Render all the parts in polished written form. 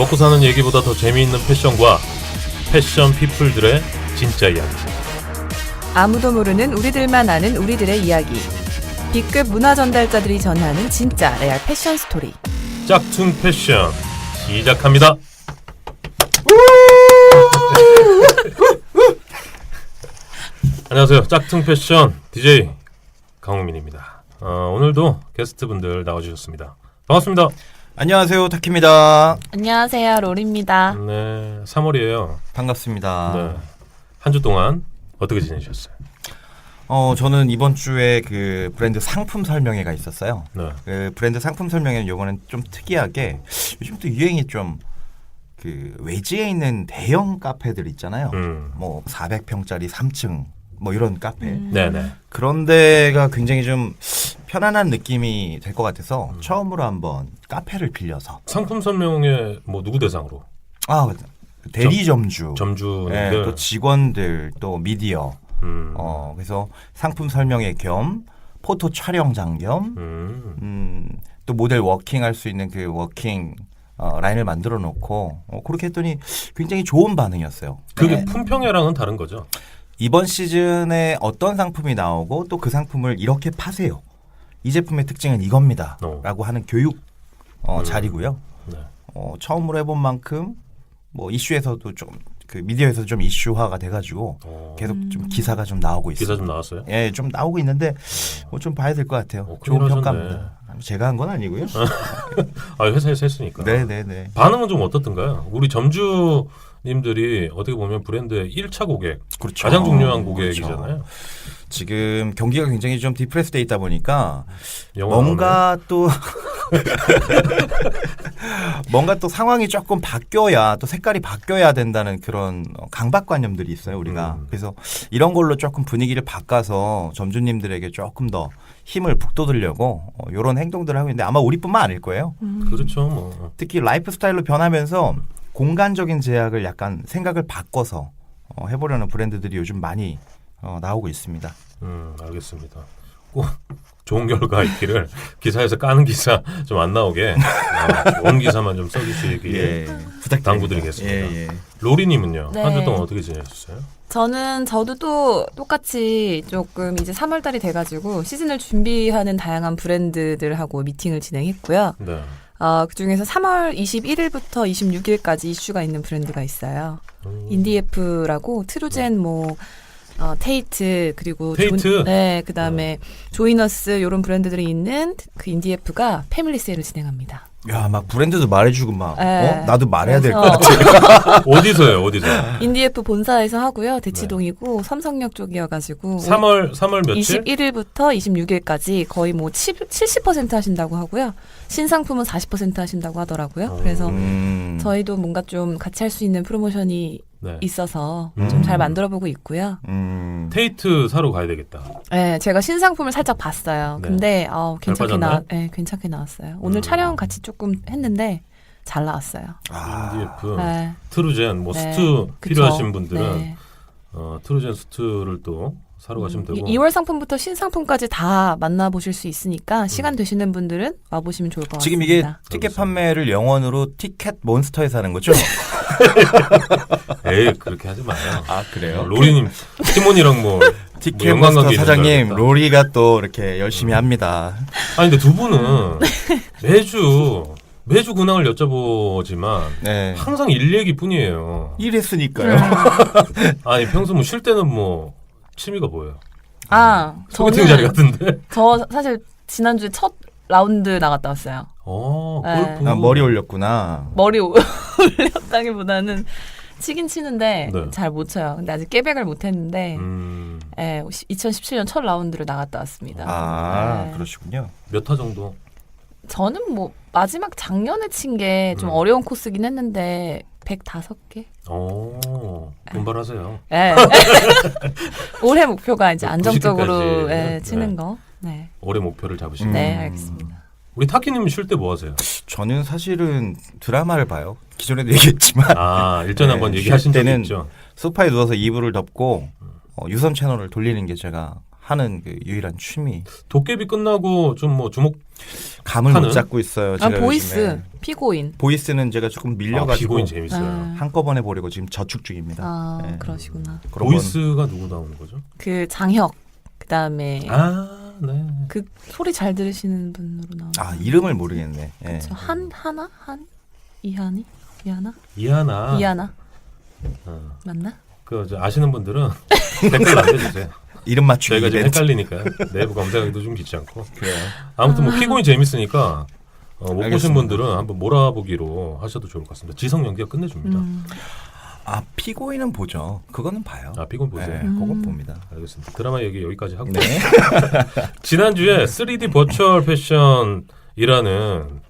먹고 사는 얘기보다 더 재미있는 패션과 패션 피플들의 진짜 이야기. 아무도 모르는 우리들만 아는 우리들의 이야기. B급 문화 전달자들이 전하는 진짜 레알 패션 스토리. 짝퉁 패션 시작합니다. 안녕하세요. 짝퉁 패션 DJ 강우민입니다. 오늘도 게스트분들 나와주셨습니다. 반갑습니다. 안녕하세요, 타키입니다. 안녕하세요, 롤입니다. 네, 3월이에요. 반갑습니다. 네, 한 주 동안 어떻게 지내셨어요? 저는 이번 주에 그 브랜드 상품 설명회가 있었어요. 네. 그 브랜드 상품 설명회는 요거는 좀 특이하게 요즘 또 유행이 좀 그 외지에 있는 대형 카페들 있잖아요. 뭐 400평짜리 3층 뭐 이런 카페. 네네. 그런 데가 굉장히 좀 편안한 느낌이 될 것 같아서 처음으로 한번 카페를 빌려서 상품 설명회 뭐 누구 대상으로? 대리 점주, 점주님들. 네, 또 직원들, 또 미디어. 그래서 상품 설명회 겸 포토 촬영장 겸 또 모델 워킹할 수 있는 그 워킹 라인을 만들어 놓고 그렇게 했더니 굉장히 좋은 반응이었어요. 그게 네. 품평회랑은 다른 거죠? 이번 시즌에 어떤 상품이 나오고 또 그 상품을 이렇게 파세요. 이 제품의 특징은 이겁니다. 라고 하는 교육 자리고요. 네. 처음으로 해본 만큼 뭐 이슈에서도 좀 그 미디어에서 좀 이슈화가 돼가지고 계속 좀 기사가 좀 나오고 있어요. 기사 좀 나왔어요? 예, 좀 나오고 있는데 뭐 좀 봐야 될 것 같아요. 큰일 좋은 하셨네. 평가입니다. 제가 한 건 아니고요. 회사에서 했으니까. 네네네. 반응은 좀 어떻던가요? 우리 점주님들이 어떻게 보면 브랜드의 1차 고객, 그렇죠. 가장 중요한 고객이잖아요. 그렇죠. 지금 경기가 굉장히 좀 디프레스돼 있다 보니까 영어가 뭔가 또 뭔가 또 상황이 조금 바뀌어야 또 색깔이 바뀌어야 된다는 그런 강박관념들이 있어요, 우리가. 그래서 이런 걸로 조금 분위기를 바꿔서 점주님들에게 조금 더 힘을 북돋으려고 이런 행동들을 하고 있는데 아마 우리뿐만 아닐 거예요. 그렇죠. 뭐. 특히 라이프 스타일로 변하면서 공간적인 제약을 약간 생각을 바꿔서 해보려는 브랜드들이 요즘 많이 나오고 있습니다. 알겠습니다. 꼭 좋은 결과 있기를 기사에서 까는 기사 좀 안 나오게 좋은 기사만 좀 써주시길 부탁드립니다. 당부드리겠습니다. 로리님은요? 네. 한 주 동안 어떻게 지내셨어요? 저도 또 똑같이 조금 이제 3월달이 돼가지고 시즌을 준비하는 다양한 브랜드들하고 미팅을 진행했고요. 네. 그중에서 3월 21일부터 26일까지 이슈가 있는 브랜드가 있어요. 인디에프라고 트루젠 테이트 그리고 테이트? 그다음에 조이너스 이런 브랜드들이 있는 그 인디에프가 패밀리 세일을 진행합니다. 야, 막 브랜드도 말해주고 막 네. 나도 말해야 될 것 그래서 같아. 어디서요? 어디서? 인디에프 본사에서 하고요. 대치동이고 삼성역 쪽이어가지고 3월 며칠? 21일부터 26일까지 거의 70% 하신다고 하고요. 신상품은 40% 하신다고 하더라고요. 그래서 저희도 뭔가 좀 같이 할 수 있는 프로모션이 네. 있어서 좀 잘 만들어보고 있고요. 테이트 사러 가야 되겠다. 네, 제가 신상품을 살짝 봤어요. 네. 근데 빠졌나요? 괜찮게 나왔어요. 오늘 촬영 같이 조금 했는데 잘 나왔어요. 인디에프, 네. 트루젠, 네. 스투 그쵸. 필요하신 분들은 네. 트루젠 스투를 또 사러 가시면 되고. 2월 상품부터 신상품까지 다 만나보실 수 있으니까 시간 되시는 분들은 와보시면 좋을 것 지금 같습니다. 이게 티켓 판매를 영원으로 티켓 몬스터에서 하는 거죠? 에이, 그렇게 하지 마요. 그래요? 로리님, 티몬이랑 뭐 티켓 연관관계 몬스터 있는 줄 사장님, 알겠다. 로리가 또 이렇게 열심히 합니다. 아니 근데 두 분은 매주 근황을 여쭤보지만 네. 항상 일 얘기뿐이에요. 이랬으니까요. 아니 평소 뭐 쉴 때는 뭐 취미가 뭐예요? 소개팅 저는 자리 같은데. 저 사실 지난주에 첫 라운드 나갔다 왔어요. 골프. 머리 올렸구나. 머리 올렸다기보다는 치긴 치는데 네. 잘 못 쳐요. 근데 아직 깨백을 못 했는데 2017년 첫 라운드를 나갔다 왔습니다. 네. 그러시군요. 몇 타 정도? 저는 마지막 작년에 친 게 좀 어려운 코스긴 했는데 105개? 분발하세요. 네. 올해 목표가 이제 90 안정적으로 까지. 치는 거. 네. 올해 목표를 잡으시고. 네, 알겠습니다. 우리 타키님 쉴 때 뭐 하세요? 저는 사실은 드라마를 봐요. 기존에도 얘기했지만 일전에 한번 얘기하신 적이 때는 있죠. 소파에 누워서 이불을 덮고 유선 채널을 돌리는 게 제가 하는 그 유일한 취미. 도깨비 끝나고 좀 뭐 주목 감을 하는? 못 잡고 있어요. 아, 제가 보이스, 요즘에. 피고인. 보이스는 제가 조금 밀려가지고 비고인 재밌어요. 아. 한꺼번에 보려고 지금 저축 중입니다. 아, 네. 그러시구나. 그런 보이스가 누구 나오는 거죠? 그 장혁, 그다음에 아, 네. 그 소리 잘 들으시는 분으로 나오는. 아 이름을 모르겠네. 예. 저 하나? 이하나? 이하나. 어, 맞나? 저 아시는 분들은 댓글 남겨주세요. 이름 맞추기 저희가 좀 이벤트. 헷갈리니까 내부 검색하기도 좀 귀찮고. 그래요. 아무튼 뭐 피고인 재밌으니까 못 보신 알겠습니다. 분들은 한번 몰아보기로 하셔도 좋을 것 같습니다. 지성 연기가 끝내줍니다. 아 피고인은 보죠. 그거는 봐요. 아 피고인 보세요. 네, 그건 봅니다. 알겠습니다. 드라마 얘기 여기까지 하고 네. 지난주에 3D 버추얼 패션이라는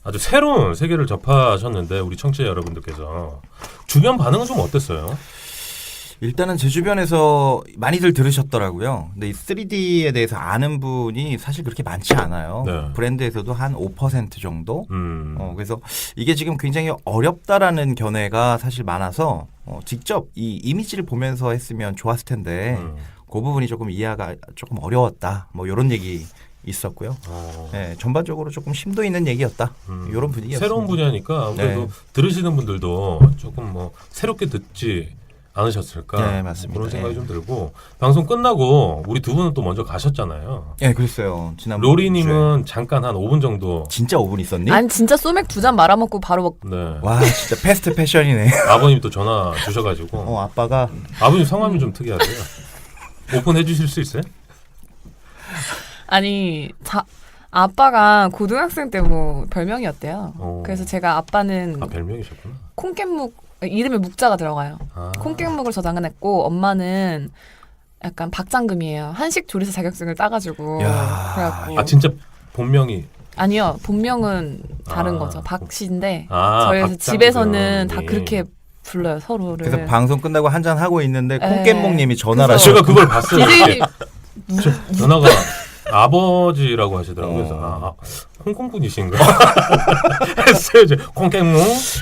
아주 새로운 세계를 접하셨는데 우리 청취자 여러분들께서 주변 반응은 좀 어땠어요? 일단은 제 주변에서 많이들 들으셨더라고요. 근데 이 3D에 대해서 아는 분이 사실 그렇게 많지 않아요. 네. 브랜드에서도 한 5% 정도. 음. 그래서 이게 지금 굉장히 어렵다라는 견해가 사실 많아서 직접 이 이미지를 보면서 했으면 좋았을 텐데 그 부분이 조금 이해가 조금 어려웠다. 뭐 이런 얘기 있었고요. 네, 전반적으로 조금 심도 있는 얘기였다. 이런 분위기였습니다. 새로운 분야니까 아무래도 네. 들으시는 분들도 조금 뭐 새롭게 듣지 않으셨을까 네, 맞습니다. 그런 생각이 네. 좀 들고 방송 끝나고 우리 두 분은 또 먼저 가셨잖아요. 네, 그랬어요. 지난 로리님은 잠깐 한 5분 정도. 진짜 5분 있었니? 아니 진짜 소맥 2잔 말아먹고 바로 먹. 네. 와 진짜 패스트 패션이네. 아버님 또 전화 주셔가지고 아빠가 아버님 성함이 좀 특이하세요. 오픈해 주실 수 있어요? 아니 아빠가 고등학생 때 뭐 별명이었대요. 그래서 제가 아빠는 별명이셨구나. 콩깻묵 이름에 묵자가 들어가요. 아. 콩깻묵을 저장해냈고 엄마는 약간 박장금이에요. 한식 조리사 자격증을 따가지고 야. 그래갖고 아 진짜 본명이 아니요 본명은 다른 아. 거죠. 박씨인데 아, 저희 박장금. 집에서는 다 그렇게 불러요 서로를. 그래서 방송 끝나고 한잔 하고 있는데 네. 콩깻묵님이 전화를 그래서- 제가 그걸 봤어요. 디제이 전화가 아버지라고 하시더라고요. 그래서 홍콩 분이신가 했어요. 이제 콩깻묵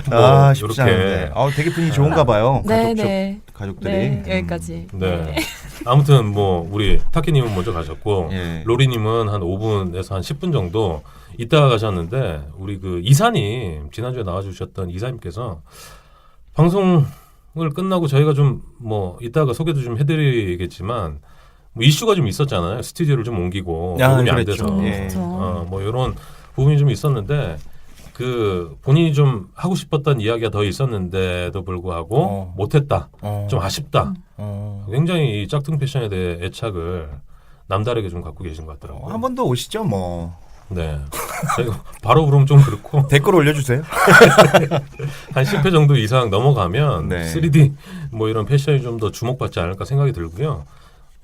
뭐 쉽지 않은데. 되게 분위기 좋은가 봐요. 네네 가족들이. 네, 여기까지. 네. 아무튼 뭐 우리 타키님은 먼저 가셨고 예. 로리님은 한 5분에서 한 10분 정도 있다가 가셨는데 우리 그 이사님 지난주에 나와주셨던 이사님께서 방송을 끝나고 저희가 좀 뭐 이따가 소개도 좀 해드리겠지만 뭐 이슈가 좀 있었잖아요. 스튜디오를 좀 옮기고 녹음이 안 그랬죠. 돼서 예. 뭐 이런 부분이 좀 있었는데 그 본인이 좀 하고 싶었던 이야기가 더 있었는데도 불구하고 못했다. 좀 아쉽다. 굉장히 이 짝퉁 패션에 대해 애착을 남다르게 좀 갖고 계신 것 같더라고요. 한 번 더 오시죠, 뭐. 네. 저희가 바로 그럼 좀 그렇고 댓글 올려주세요. 한 10회 정도 이상 넘어가면 네. 3D 뭐 이런 패션이 좀 더 주목받지 않을까 생각이 들고요.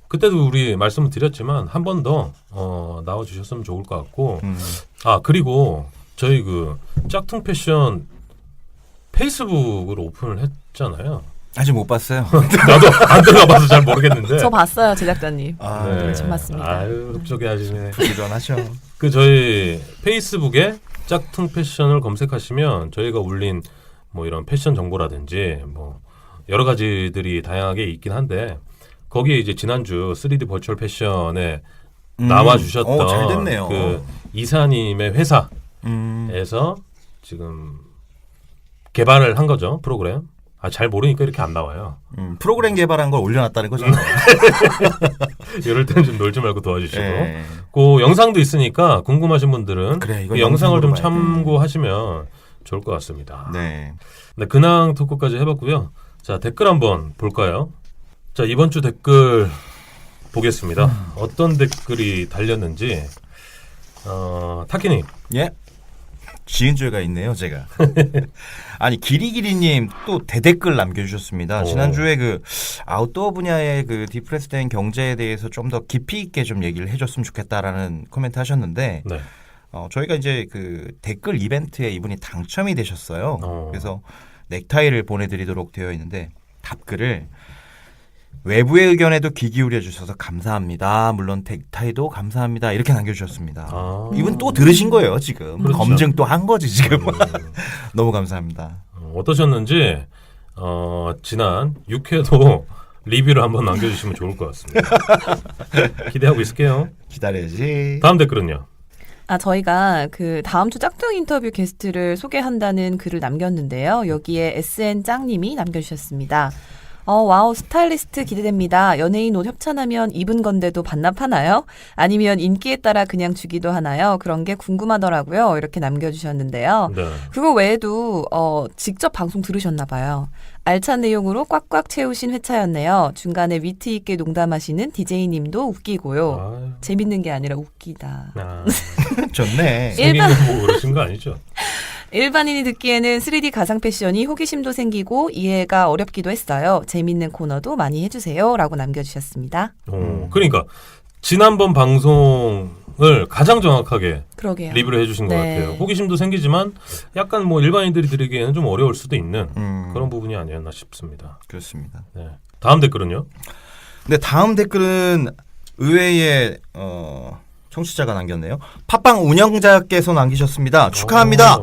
그때도 우리 말씀을 드렸지만 한 번 더 나와주셨으면 좋을 것 같고 그리고 저희 그 짝퉁 패션 페이스북을 오픈을 했잖아요. 아직 못 봤어요. 나도 안 들어가봐서 잘 모르겠는데. 저 봤어요 제작자님. 네. 좀 봤습니다. 아유 흡족해 하시네. 부지런하셔. 그 저희 페이스북에 짝퉁 패션을 검색하시면 저희가 올린 뭐 이런 패션 정보라든지 뭐 여러 가지들이 다양하게 있긴 한데 거기에 이제 지난주 3D 버추얼 패션에 나와주셨던 잘 됐네요. 그 이사님의 회사에서 지금 개발을 한 거죠 프로그램. 잘 모르니까 이렇게 안 나와요. 프로그램 개발한 걸 올려놨다는 거죠. 이럴 때는 좀 놀지 말고 도와주시고. 예. 그 영상도 있으니까 궁금하신 분들은 그래, 이거 그 영상을 좀 영상으로 봐야 돼. 참고하시면 좋을 것 같습니다. 네. 네, 근황 토크까지 해봤고요. 자, 댓글 한번 볼까요? 자, 이번 주 댓글 보겠습니다. 어떤 댓글이 달렸는지. 타키님. 예. 지은 죄가 있네요, 제가. 아니, 기리기리님 또 대댓글 남겨주셨습니다. 지난주에 그 아웃도어 분야의 그 디프레스된 경제에 대해서 좀 더 깊이 있게 좀 얘기를 해줬으면 좋겠다라는 코멘트 하셨는데, 네. 저희가 이제 그 댓글 이벤트에 이분이 당첨이 되셨어요. 어. 그래서 넥타이를 보내드리도록 되어 있는데 답글을 외부의 의견에도 귀 기울여 주셔서 감사합니다. 물론 넥타이도 감사합니다. 이렇게 남겨주셨습니다. 이분 또 들으신 거예요 지금. 그렇죠. 검증 또 한 거지 지금. 너무 감사합니다. 어떠셨는지 지난 6회도 리뷰를 한번 남겨주시면 좋을 것 같습니다. 기대하고 있을게요. 기다려야지. 다음 댓글은요. 저희가 그 다음 주 짝퉁 인터뷰 게스트를 소개한다는 글을 남겼는데요. 여기에 SN 짱님이 남겨주셨습니다. 와우, 스타일리스트 기대됩니다. 연예인 옷 협찬하면 입은 건데도 반납하나요? 아니면 인기에 따라 그냥 주기도 하나요? 그런 게 궁금하더라고요. 이렇게 남겨주셨는데요. 네. 그거 외에도 직접 방송 들으셨나 봐요. 알찬 내용으로 꽉꽉 채우신 회차였네요. 중간에 위트 있게 농담하시는 DJ님도 웃기고요. 아유. 재밌는 게 아니라 웃기다. 좋네. 생긴 뭐 그러신 거 아니죠? 일반인이 듣기에는 3D 가상 패션이 호기심도 생기고 이해가 어렵기도 했어요. 재밌는 코너도 많이 해주세요. 라고 남겨주셨습니다. 그러니까 지난번 방송을 가장 정확하게 그러게요. 리뷰를 해주신 것 네. 같아요. 호기심도 생기지만 약간 뭐 일반인들이 들으기에는 좀 어려울 수도 있는 그런 부분이 아니었나 싶습니다. 그렇습니다. 네. 다음 댓글은요? 근데 다음 댓글은 의외의 청취자가 남겼네요. 팟빵 운영자께서 남기셨습니다. 축하합니다.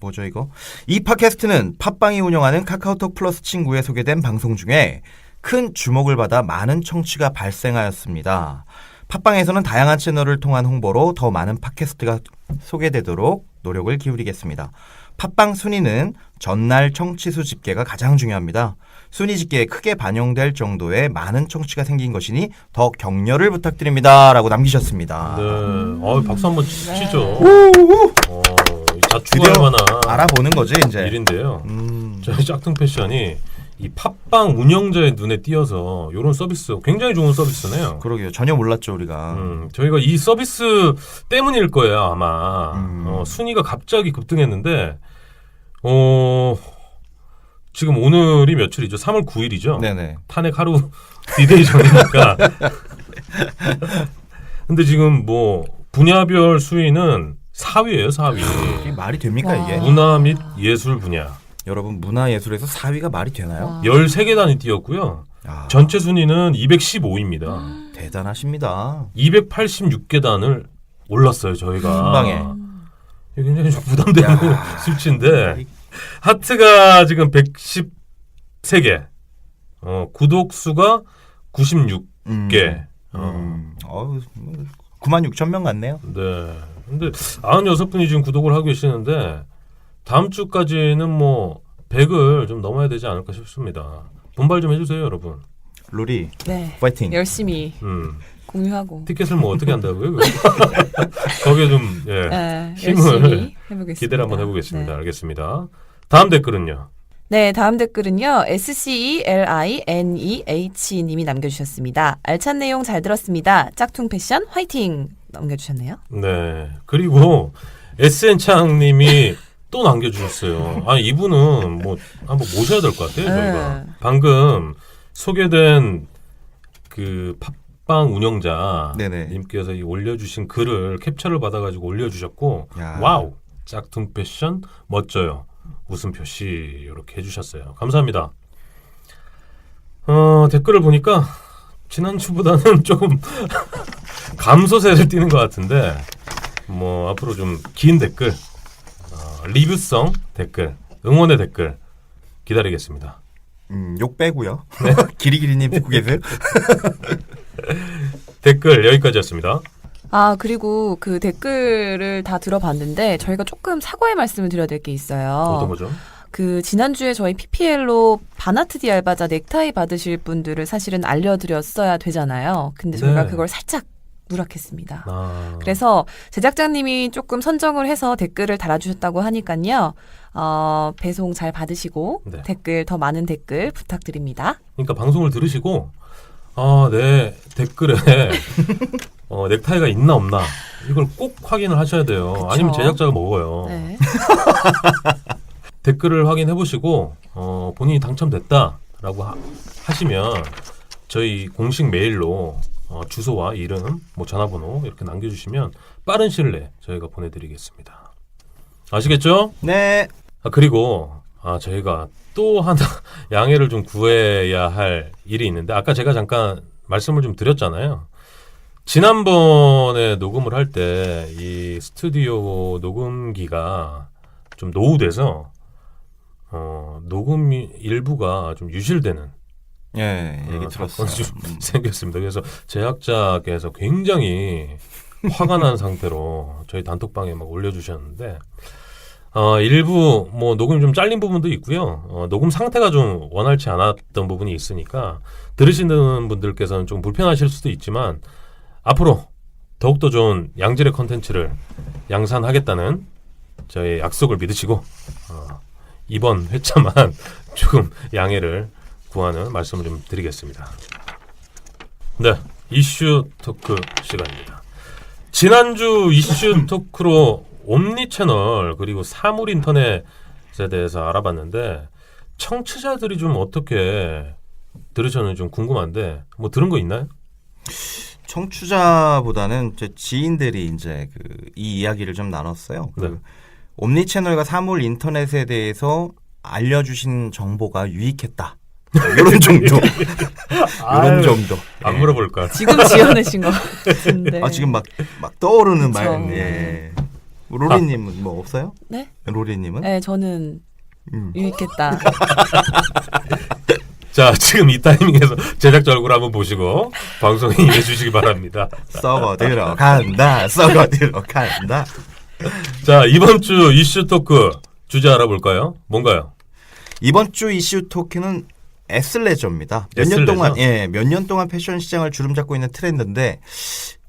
뭐죠 이거? 이 팟캐스트는 팟빵이 운영하는 카카오톡 플러스 친구에 소개된 방송 중에 큰 주목을 받아 많은 청취가 발생하였습니다. 팟빵에서는 다양한 채널을 통한 홍보로 더 많은 팟캐스트가 소개되도록 노력을 기울이겠습니다. 팟빵 순위는 전날 청취수 집계가 가장 중요합니다. 순위 집계에 크게 반영될 정도의 많은 청취가 생긴 것이니 더 격려를 부탁드립니다. 라고 남기셨습니다. 네. 박수 한번 치죠. 자축할 드디어 만한 알아보는 거지 이제. 일인데요. 저희 짝퉁 패션이 이 팟빵 운영자의 눈에 띄어서 이런 서비스 굉장히 좋은 서비스네요. 그러게요. 전혀 몰랐죠 우리가. 저희가 이 서비스 때문일 거예요 아마. 순위가 갑자기 급등했는데 지금 오늘이 며칠이죠? 3월 9일이죠? 네네. 탄핵 하루 D-Day 전이니까. 근데 지금 뭐 분야별 수위는 4위예요 4위. 이게 말이 됩니까 이게? 문화 및 예술 분야. 여러분 문화예술에서 4위가 말이 되나요? 13계단이 뛰었고요. 야, 전체 순위는 215위입니다. 대단하십니다. 286계단을 올랐어요 저희가. 한 방에. 이게 굉장히 좀 부담되는 야. 수치인데 하트가 지금 113개, 구독 수가 96개. 96,000명 같네요. 네. 근데 96분이 지금 구독을 하고 계시는데 다음 주까지는 뭐 100을 좀 넘어야 되지 않을까 싶습니다. 분발 좀 해주세요, 여러분. 루리, 네. 파이팅. 열심히 음. 공유하고. 티켓을 뭐 어떻게 한다고요? 거기에 좀 네, 힘을 열심히 해보겠습니다. 기대를 한번 해보겠습니다. 네. 알겠습니다. 다음 댓글은요. 네, 다음 댓글은요. SCELINEH 님이 남겨주셨습니다. 알찬 내용 잘 들었습니다. 짝퉁 패션 화이팅! 남겨주셨네요. 네. 그리고 SN창님이 또 남겨주셨어요. 이분은 뭐 한번 모셔야 될 것 같아요. 저희가 네. 방금 소개된 그 팟빵 운영자 네네. 님께서 이 올려주신 글을 캡처를 받아가지고 올려주셨고 야. 와우 짝퉁 패션 멋져요. 웃음 표시 이렇게 해주셨어요. 감사합니다. 댓글을 보니까 지난주보다는 조금 감소세를 띠는 것 같은데 뭐 앞으로 좀 긴 댓글, 리뷰성 댓글, 응원의 댓글 기다리겠습니다. 욕 빼고요. 기리기리님 듣고 계세요? 댓글 여기까지였습니다. 그리고 그 댓글을 다 들어봤는데 저희가 조금 사과의 말씀을 드려야 될 게 있어요. 어떤 거죠? 그 지난주에 저희 PPL로 바나트디 알바자 넥타이 받으실 분들을 사실은 알려드렸어야 되잖아요. 근데 저희가 네. 그걸 살짝 누락했습니다. 아, 그래서 제작자님이 조금 선정을 해서 댓글을 달아주셨다고 하니까요. 배송 잘 받으시고 네. 댓글 더 많은 댓글 부탁드립니다. 그러니까 방송을 들으시고 내 댓글에 넥타이가 있나 없나 이걸 꼭 확인을 하셔야 돼요. 그쵸. 아니면 제작자가 먹어요. 네. 댓글을 확인해 보시고 본인이 당첨됐다라고 하시면 저희 공식 메일로 주소와 이름, 뭐 전화번호 이렇게 남겨주시면 빠른 시일 내에 저희가 보내드리겠습니다. 아시겠죠? 네. 그리고 저희가 또 하나 양해를 좀 구해야 할 일이 있는데 아까 제가 잠깐 말씀을 좀 드렸잖아요. 지난번에 녹음을 할 때 이 스튜디오 녹음기가 좀 노후돼서 녹음 일부가 좀 유실되는 예, 얘기 들었어요. 사건이 좀 생겼습니다. 그래서 제작자께서 굉장히 화가 난 상태로 저희 단톡방에 막 올려주셨는데 일부 뭐 녹음이 좀 잘린 부분도 있고요. 녹음 상태가 좀 원활치 않았던 부분이 있으니까 들으시는 분들께서는 좀 불편하실 수도 있지만 앞으로 더욱더 좋은 양질의 컨텐츠를 양산하겠다는 저의 약속을 믿으시고 이번 회차만 조금 양해를 구하는 말씀을 좀 드리겠습니다. 네, 이슈 토크 시간입니다. 지난주 이슈 토크로 옴니 채널 그리고 사물 인터넷에 대해서 알아봤는데 청취자들이 좀 어떻게 들으셨는지 좀 궁금한데 뭐 들은 거 있나요? 청취자보다는 제 지인들이 이제 이 이야기를 좀 나눴어요. 네. 옴니 채널과 사물 인터넷에 대해서 알려주신 정보가 유익했다. 이런 정도. 이런 정도. 안 예. 물어볼까? 지금 지어내신 것 같은데. 지금 막 떠오르는 그쵸. 말. 예. 로리님은 뭐 없어요? 네? 로리님은? 네, 저는 유익했다. 자, 지금 이 타이밍에서 제작자 얼굴 한번 보시고 방송에 임해주시기 바랍니다. 썩어 들어간다. 썩어 들어간다. 자, 이번 주 이슈 토크 주제 알아볼까요? 뭔가요? 이번 주 이슈 토크는 에슬레저입니다. 몇 년 동안 패션 시장을 주름잡고 있는 트렌드인데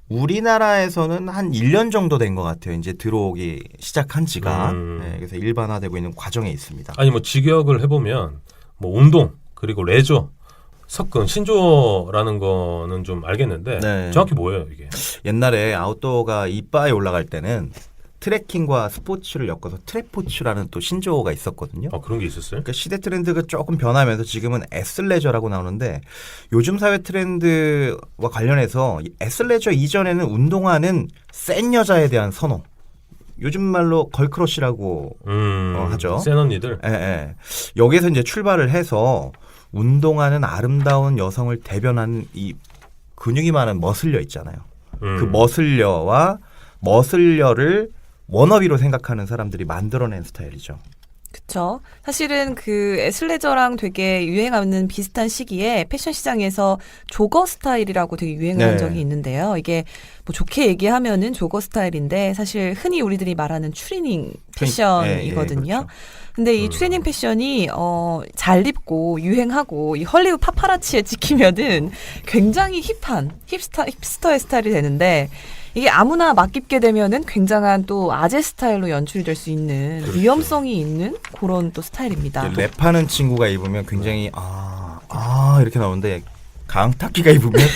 우리나라에서는 한 1년 정도 된 것 같아요. 이제 들어오기 시작한 지가. 그래서 일반화되고 있는 과정에 있습니다. 아니 뭐 직역을 해보면 뭐 운동 그리고 레저 섞은 신조어라는 거는 좀 알겠는데 네. 정확히 뭐예요 이게? 옛날에 아웃도어가 이바에 올라갈 때는 트레킹과 스포츠를 엮어서 트레포츠라는 또 신조어가 있었거든요. 그런 게 있었어요? 그러니까 시대 트렌드가 조금 변하면서 지금은 에슬레저라고 나오는데 요즘 사회 트렌드와 관련해서 에슬레저 이전에는 운동화는 센 여자에 대한 선호. 요즘 말로 걸크러쉬라고 하죠. 센 언니들. 예. 여기에서 이제 출발을 해서 운동화는 아름다운 여성을 대변하는 이 근육이 많은 머슬려 있잖아요. 그 머슬려와 머슬려를 워너비로 생각하는 사람들이 만들어낸 스타일이죠. 그렇죠. 사실은 그 에슬레저랑 되게 유행하는 비슷한 시기에 패션 시장에서 조거 스타일이라고 되게 유행을 한 적이 있는데요. 이게 뭐 좋게 얘기하면은 조거 스타일인데 사실 흔히 우리들이 말하는 추리닝 패션이거든요. 그렇죠. 근데 이 추리닝 패션이 잘 입고 유행하고 이 헐리우드 파파라치에 찍히면은 굉장히 힙한 힙스터의 스타일이 되는데 이게 아무나 막 입게 되면은 굉장한 또 아재 스타일로 연출이 될 수 있는 그렇죠. 위험성이 있는 그런 또 스타일입니다. 랩하는 친구가 입으면 굉장히 이렇게 나오는데 강탁기가 입으면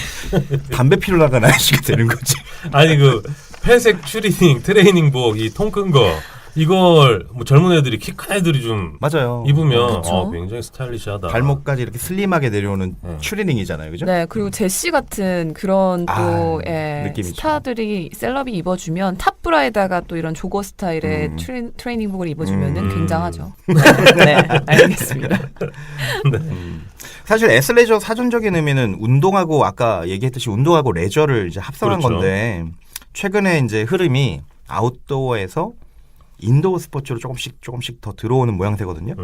담배 피러 나간 아저씨가 되는 거지. 아니 그 회색 추리닝 트레이닝복 이 통 큰 거 이걸 뭐 젊은 애들이 키 큰 애들이 좀 맞아요. 입으면 그쵸. 굉장히 스타일리시하다. 발목까지 이렇게 슬림하게 내려오는 추리닝이잖아요, 그죠? 네, 그리고 제시 같은 그런 또 느낌이죠. 스타들이 셀럽이 입어주면 탑브라에다가 또 이런 조거 스타일의 트레이닝복을 입어주면은 굉장하죠. 네, 알겠습니다. 사실 에슬레저 사전적인 의미는 운동하고 아까 얘기했듯이 운동하고 레저를 이제 합성한 그렇죠. 건데 최근에 이제 흐름이 아웃도어에서 인도어 스포츠로 조금씩 더 들어오는 모양새거든요.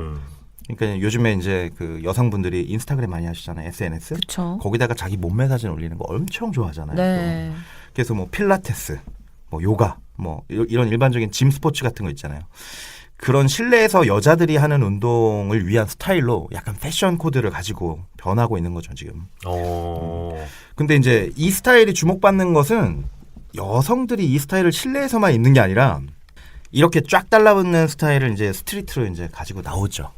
그러니까 요즘에 이제 그 여성분들이 인스타그램 많이 하시잖아요. SNS. 그렇죠. 거기다가 자기 몸매 사진 올리는 거 엄청 좋아하잖아요. 네. 또. 그래서 뭐 필라테스, 뭐 요가, 뭐 이런 일반적인 짐 스포츠 같은 거 있잖아요. 그런 실내에서 여자들이 하는 운동을 위한 스타일로 약간 패션 코드를 가지고 변하고 있는 거죠, 지금. 근데 이제 이 스타일이 주목받는 것은 여성들이 이 스타일을 실내에서만 입는 게 아니라 이렇게 쫙 달라붙는 스타일을 이제 스트리트로 이제 가지고 나오죠.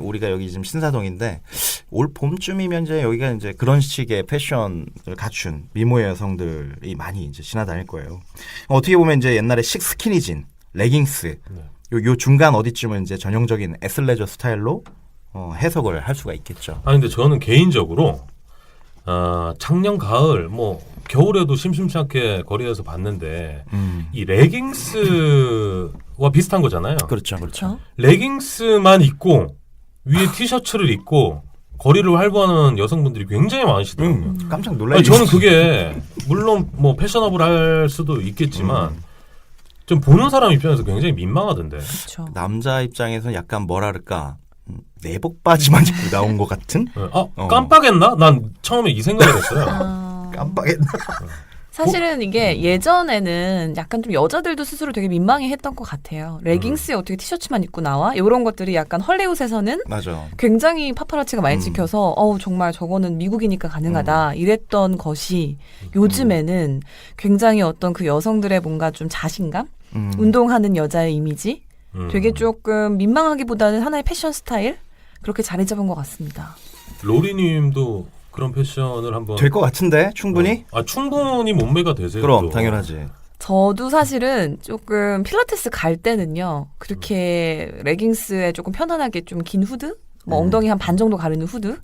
우리가 여기 지금 신사동인데 올 봄쯤이면 이제 여기가 이제 그런 식의 패션을 갖춘 미모의 여성들이 많이 이제 지나다닐 거예요. 어떻게 보면 이제 옛날에 스키니진, 레깅스 요 중간 어디쯤은 이제 전형적인 에슬레저 스타일로 해석을 할 수가 있겠죠. 근데 저는 개인적으로 작년 가을 뭐 겨울에도 심심치 않게 거리에서 봤는데 이 레깅스와 비슷한 거잖아요. 그렇죠. 레깅스만 입고 위에 티셔츠를 입고 거리를 활보하는 여성분들이 굉장히 많으시더라고요. 깜짝 놀라요. 저는 그게 물론 뭐 패셔너블할 수도 있겠지만 좀 보는 사람 입장에서 굉장히 민망하던데. 그렇죠. 남자 입장에서는 약간 뭐랄까 내복 바지만 입고 나온 것 같은? 깜빡했나? 난 처음에 이 생각을 했어요. 깜빡했나? 사실은 이게 예전에는 약간 좀 여자들도 스스로 되게 민망해했던 것 같아요. 레깅스에 어떻게 티셔츠만 입고 나와? 이런 것들이 약간 헐리우드에서는 맞아. 굉장히 파파라치가 많이 찍혀서 정말 저거는 미국이니까 가능하다 이랬던 것이 요즘에는 굉장히 어떤 그 여성들의 뭔가 좀 자신감? 운동하는 여자의 이미지? 되게 조금 민망하기보다는 하나의 패션 스타일? 그렇게 자리 잡은 것 같습니다. 로리님도 그런 패션을 한번 될 것 같은데 충분히? 충분히 몸매가 되세요. 그럼 또. 당연하지. 저도 사실은 조금 필라테스 갈 때는요. 그렇게 레깅스에 조금 편안하게 좀 긴 후드? 뭐 엉덩이 한 반 정도 가르는 후드?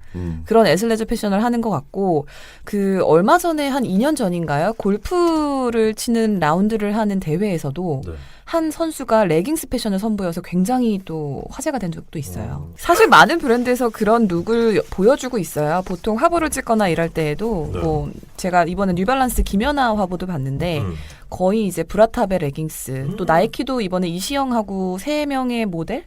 그런 애슬레저 패션을 하는 것 같고 그 얼마 전에 한 2년 전인가요? 골프를 치는 라운드를 하는 대회에서도 네. 한 선수가 레깅스 패션을 선보여서 굉장히 또 화제가 된 적도 있어요. 사실 많은 브랜드에서 그런 룩을 보여주고 있어요. 보통 화보를 찍거나 이럴 때에도 네. 뭐 제가 이번에 뉴발란스 김연아 화보도 봤는데 거의 이제 브라탑의 레깅스 또 나이키도 이번에 이시영하고 3명의 모델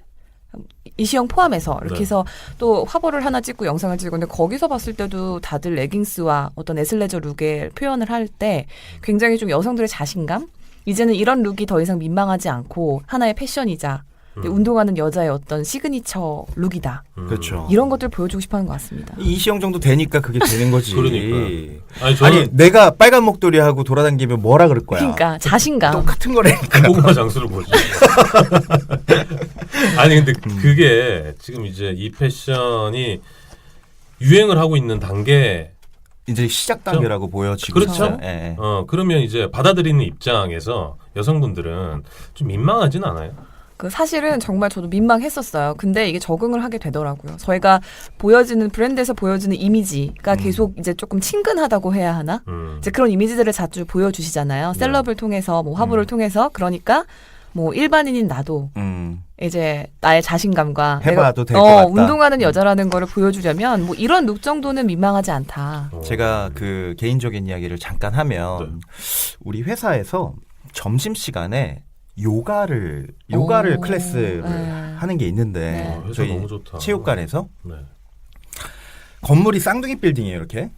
이시영 포함해서 이렇게 네. 해서 또 화보를 하나 찍고 영상을 찍었는데 거기서 봤을 때도 다들 레깅스와 어떤 애슬레저 룩의 표현을 할 때 굉장히 좀 여성들의 자신감 이제는 이런 룩이 더 이상 민망하지 않고 하나의 패션이자 운동하는 여자의 어떤 시그니처 룩이다. 그렇죠. 이런 것들 보여주고 싶어하는 것 같습니다. 이시영 정도 되니까 그게 되는 거지. 그러니까. 아니 내가 빨간 목도리 하고 돌아다니면 뭐라 그럴 거야. 그러니까 자신감. 똑같은 거라니까. 고구마 장수를 보지. 아니 근데 그게 지금 이제 이 패션이 유행을 하고 있는 단계. 이제 시작 단계라고 보여지고 그렇죠. 있어요. 예. 그러면 이제 받아들이는 입장에서 여성분들은 좀 민망하진 않아요? 그 사실은 정말 저도 민망했었어요. 근데 이게 적응을 하게 되더라고요. 저희가 보여지는 브랜드에서 보여지는 이미지가 계속 이제 조금 친근하다고 해야 하나? 이제 그런 이미지들을 자주 보여주시잖아요. 네. 셀럽을 통해서 뭐 화보를 통해서 그러니까 뭐 일반인인 나도 이제 나의 자신감과 해봐도 될 것 같다. 운동하는 여자라는 거를 보여주려면 뭐 이런 룩 정도는 민망하지 않다. 제가 그 개인적인 이야기를 잠깐 하면 네. 우리 회사에서 점심 시간에 요가를 클래스를 네. 하는 게 있는데 네. 회사 저희 너무 좋다. 체육관에서 네. 건물이 쌍둥이 빌딩이에요 이렇게.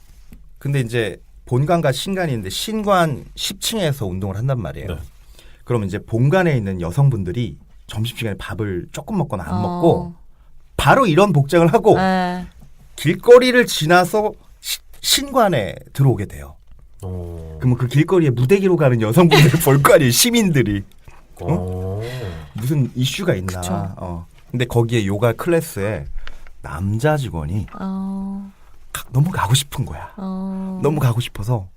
근데 이제 본관과 신관이 있는데 신관 10층에서 운동을 한단 말이에요. 네. 그러면 이제 본관에 있는 여성분들이 점심시간에 밥을 조금 먹거나 안 먹고 바로 이런 복장을 하고 네. 길거리를 지나서 신관에 들어오게 돼요. 그러면 그 길거리에 무대기로 가는 여성분들을 볼 거 아니에요. 시민들이. 무슨 이슈가 있나. 그쵸. 근데 거기에 요가 클래스에 남자 직원이 너무 가고 싶은 거야. 너무 가고 싶어서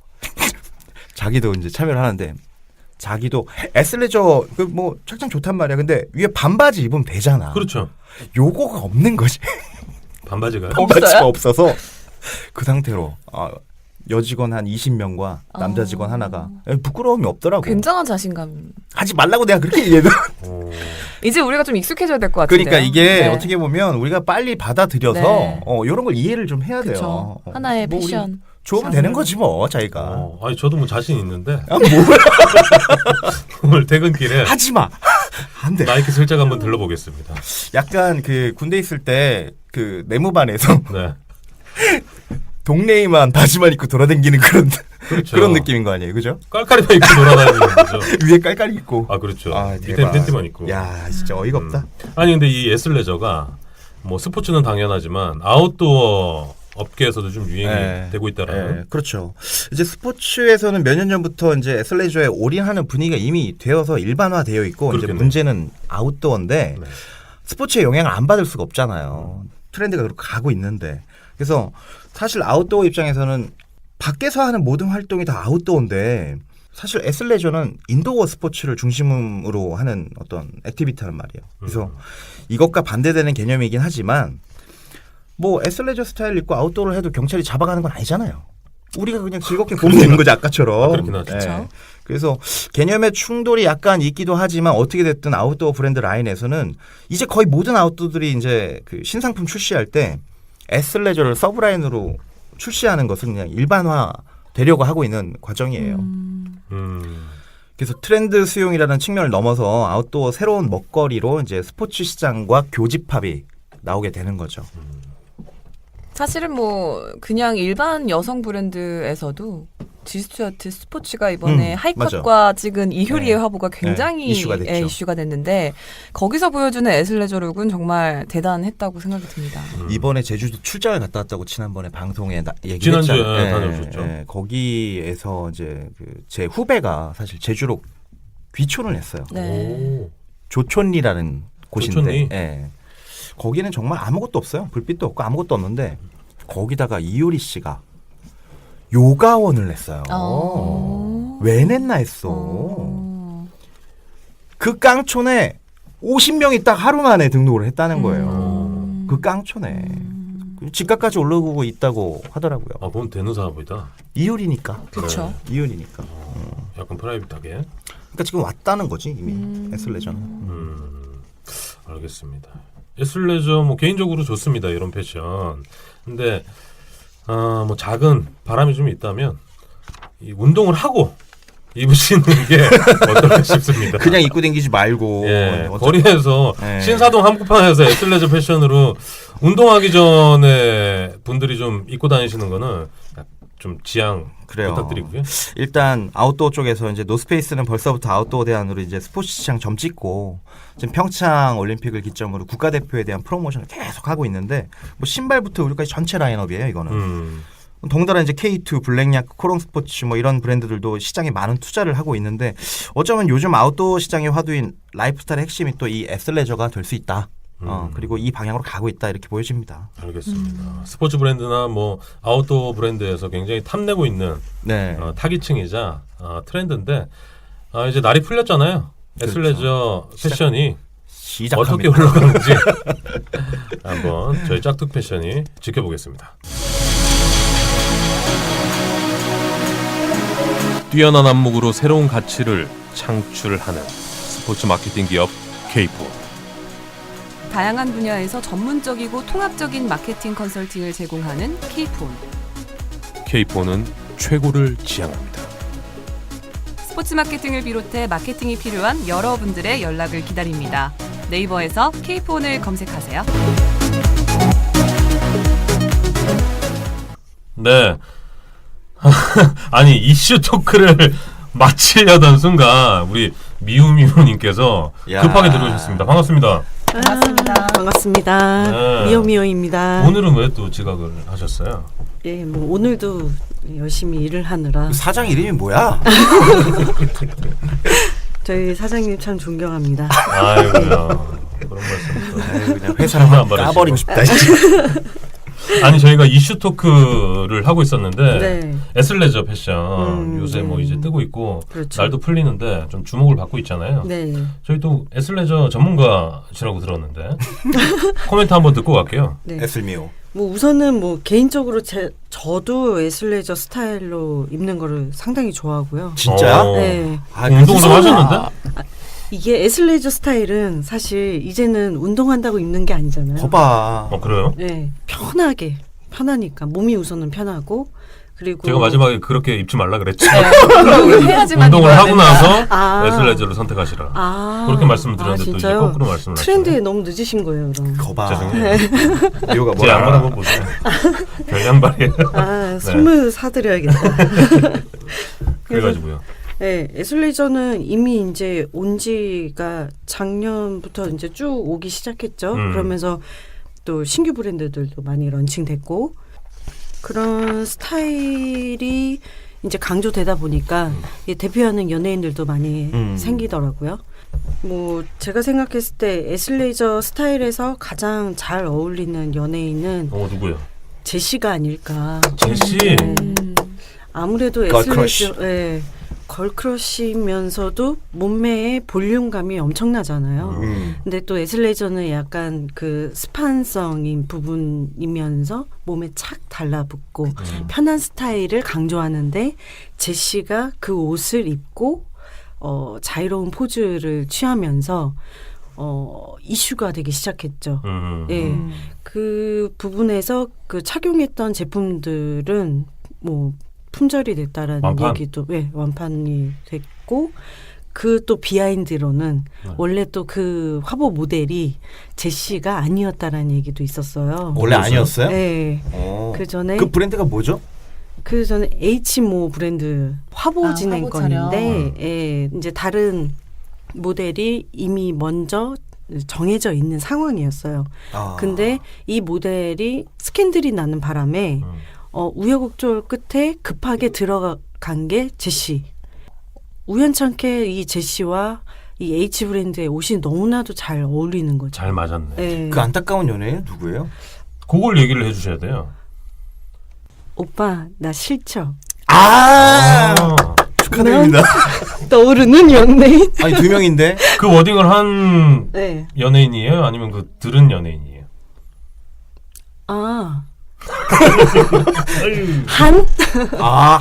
자기도 이제 참여를 하는데 자기도 애슬레저 뭐 착장 좋단 말이야. 근데 위에 반바지 입으면 되잖아. 그렇죠. 요거가 없는 거지. 반바지가요? 반바지가 없어서 그 상태로 여직원 한 20명과 남자 직원 하나가 부끄러움이 없더라고. 굉장한 자신감. 하지 말라고 내가 그렇게 얘기해도. 이제 우리가 좀 익숙해져야 될 것 같은데요. 그러니까 이게 네. 어떻게 보면 우리가 빨리 받아들여서 네. 이런 걸 이해를 좀 해야 돼요. 그쵸. 하나의 뭐 패션. 좋으면 되는 거지 뭐 자기가. 아니 저도 뭐 자신 있는데 뭐야. 오늘 퇴근길에 하지 마. 안 돼. 나이키 슬쩍 한번 들러보겠습니다. 약간 그 군대 있을 때 그 내무반에서 네. 동네에만 바지만 입고 돌아다니는 그렇죠. 그런 느낌인 거 아니에요, 그죠? 깔깔이만 입고 돌아다니는 거죠. 위에 깔깔이 입고. 그렇죠. 밑에 대박. 팬티만 입고. 야, 진짜 어이가 없다. 아니 근데 이 애슬레저가 뭐 스포츠는 당연하지만 아웃도어 업계에서도 좀 유행이 네. 되고 있다라는. 그렇죠. 이제 스포츠에서는 몇 년 전부터 이제 애슬레저에 올인하는 분위기가 이미 되어서 일반화되어 있고 이제 그렇겠네요. 문제는 아웃도어인데 네. 스포츠의 영향을 안 받을 수가 없잖아요. 트렌드가 그렇게 가고 있는데. 그래서 사실 아웃도어 입장에서는 밖에서 하는 모든 활동이 다 아웃도어인데 사실 애슬레저는 인도어 스포츠를 중심으로 하는 어떤 액티비티란 말이에요. 그래서 이것과 반대되는 개념이긴 하지만 뭐 애슬레저 스타일 입고 아웃도어를 해도 경찰이 잡아가는 건 아니잖아요. 우리가 그냥 즐겁게 보면 되는 거지 아까처럼. 그렇긴 하죠. 그렇죠. 그래서 개념의 충돌이 약간 있기도 하지만 어떻게 됐든 아웃도어 브랜드 라인에서는 이제 거의 모든 아웃도어들이 이제 그 신상품 출시할 때 애슬레저를 서브라인으로 출시하는 것은 그냥 일반화 되려고 하고 있는 과정이에요. 그래서 트렌드 수용이라는 측면을 넘어서 아웃도어 새로운 먹거리로 이제 스포츠 시장과 교집합이 나오게 되는 거죠. 사실은 뭐 그냥 일반 여성 브랜드에서도 지스튜어트 스포츠가 이번에 하이컷과 찍은 이효리의 네. 화보가 굉장히 네, 이슈가 됐죠. 이슈가 됐는데 거기서 보여주는 에슬레저 룩은 정말 대단했다고 생각이 듭니다. 이번에 제주도 출장을 갔다 왔다고 지난번에 방송에 지난주에 얘기했잖아요. 다녀오셨죠. 거기에서 이제 제 후배가 사실 제주로 귀촌을 했어요. 네. 오. 조촌리라는 곳인데 조촌리? 예. 거기는 정말 아무것도 없어요. 불빛도 없고 아무것도 없는데 거기다가 이효리 씨가 요가원을 냈어요. 왜 냈나 했어. 그 깡촌에 50명이 딱 하루 만에 등록을 했다는 거예요. 그 깡촌에. 집값까지 올라오고 있다고 하더라고요. 아, 보면 되는 사람이다. 이효리니까. 그렇죠. 이효리니까. 약간 프라이빗하게. 그러니까 지금 왔다는 거지 이미 에슬레저는. 알겠습니다. 에슬레저 뭐 개인적으로 좋습니다. 이런 패션. 근데 뭐 작은 바람이 좀 있다면 이 운동을 하고 입으시는 게 어떨까 싶습니다. 그냥 입고 다니지 말고. 예, 어차피- 거리에서 예. 신사동 한복판에서 에슬레저 패션으로 운동하기 전에 분들이 좀 입고 다니시는 거는 좀 지양 그래요. 부탁드리고요. 일단 아웃도어 쪽에서 이제 노스페이스는 벌써부터 아웃도어 대안으로 이제 스포츠 시장 점 찍고 지금 평창 올림픽을 기점으로 국가대표에 대한 프로모션을 계속 하고 있는데 뭐 신발부터 의류까지 전체 라인업이에요 이거는. 덩달아 이제 K2, 블랙야크, 코롱스포츠 뭐 이런 브랜드들도 시장에 많은 투자를 하고 있는데 어쩌면 요즘 아웃도어 시장의 화두인 라이프스타일의 핵심이 또 이 에슬레저가 될 수 있다. 그리고 이 방향으로 가고 있다 이렇게 보여집니다. 알겠습니다. 스포츠 브랜드나 뭐 아웃도어 브랜드에서 굉장히 탐내고 있는 네. 타깃층이자 트렌드인데 이제 날이 풀렸잖아요. 에슬레저 패션이 시작합니다. 어떻게 흘러가는지 한번 저희 짝퉁 패션이 지켜보겠습니다. 뛰어난 안목으로 새로운 가치를 창출하는 스포츠 마케팅 기업 K4. 다양한 분야에서 전문적이고 통합적인 마케팅 컨설팅을 제공하는 K폰. K4는 최고를 지향합니다. 스포츠 마케팅을 비롯해 마케팅이 필요한 여러분들의 연락을 기다립니다. 네이버에서 K폰을 검색하세요. 네. 아니 이슈 토크를 마치려던 순간 우리 미우미우님께서 야. 급하게 들어오셨습니다. 반갑습니다. 반갑습니다. 반갑습니다. 네. 미오미오입니다. 오늘은 왜 또 지각을 하셨어요? 예, 뭐 오늘도 열심히 일을 하느라 사장 이름이 뭐야? 저희 사장님 참 존경합니다. 아이고야 그런 말씀. 아유, 그냥 회사를 안 한번 바르시고. 까버리고 싶다. 진짜. 아니 저희가 이슈 토크를 하고 있었는데 네. 에슬레저 패션 요새 뭐 이제 뜨고 있고 그렇죠. 날도 풀리는데 좀 주목을 받고 있잖아요. 네. 저희 또 에슬레저 전문가시라고 들었는데 코멘트 한번 듣고 갈게요. 네. 에슬미오. 뭐 우선은 뭐 개인적으로 저도 에슬레저 스타일로 입는 거를 상당히 좋아하고요. 진짜야? 네. 아, 운동을 좀 그렇구나. 하셨는데? 이게 에슬레저 스타일은 사실 이제는 운동한다고 입는 게 아니잖아요. 거봐. 그래요? 네. 편하니까 몸이 우선은 편하고 그리고 제가 마지막에 그렇게 입지 말라 그랬죠. 운동을 해야지만 운동을 입어야 하고 된다. 나서 아. 에슬레저를 선택하시라. 아. 그렇게 말씀드렸는데 또 이제 진짜요? 거꾸로 말씀을 트렌드에 하시네. 너무 늦으신 거예요, 그럼. 거봐. 죄송해요. 미호가 제 양말 뭐야? 한번 보세요. 별 양말이에요. 아, 선물 사드려야겠다. 그래가지고요. 네, 에슬레저는 이미 이제 온 지가 작년부터 이제 쭉 오기 시작했죠. 그러면서 또 신규 브랜드들도 많이 런칭됐고 그런 스타일이 이제 강조되다 보니까 이 대표하는 연예인들도 많이 생기더라고요. 뭐 제가 생각했을 때 에슬레저 스타일에서 가장 잘 어울리는 연예인은 누구요? 제시가 아닐까. 제시. 아무래도 걸크러쉬. 에슬레저, 예, 걸크러쉬면서도 몸매의 볼륨감이 엄청나잖아요. 근데 또 에슬레저는 약간 그 스판성인 부분이면서 몸에 착 달라붙고 편한 스타일을 강조하는데 제시가 그 옷을 입고 자유로운 포즈를 취하면서 이슈가 되기 시작했죠. 예, 그 부분에서 그 착용했던 제품들은 뭐 품절이 됐다라는 완판? 얘기도 완판이 됐고 그 또 비하인드로는 네. 원래 또 그 화보 모델이 제시가 아니었다라는 얘기도 있었어요. 원래 아니었어요? 네. 어. 그 전에 그 브랜드가 뭐죠? 그 전에 H모 브랜드 화보 화보 진행권인데 예, 이제 다른 모델이 이미 먼저 정해져 있는 상황이었어요. 아. 근데 이 모델이 스캔들이 나는 바람에 우여곡절 끝에 급하게 들어간 게 제시. 우연찮게 이 제시와 이 H 브랜드의 옷이 너무나도 잘 어울리는 거죠. 잘 맞았네. 예. 그 안타까운 연예인 누구예요? 그걸 얘기를 해주셔야 돼요. 오빠 나 싫죠. 아, 축하드립니다. 떠오르는 연예인. 아니 2명인데 그 워딩을 한 네. 연예인이에요? 아니면 그 들은 연예인이에요? 아. 한? 아,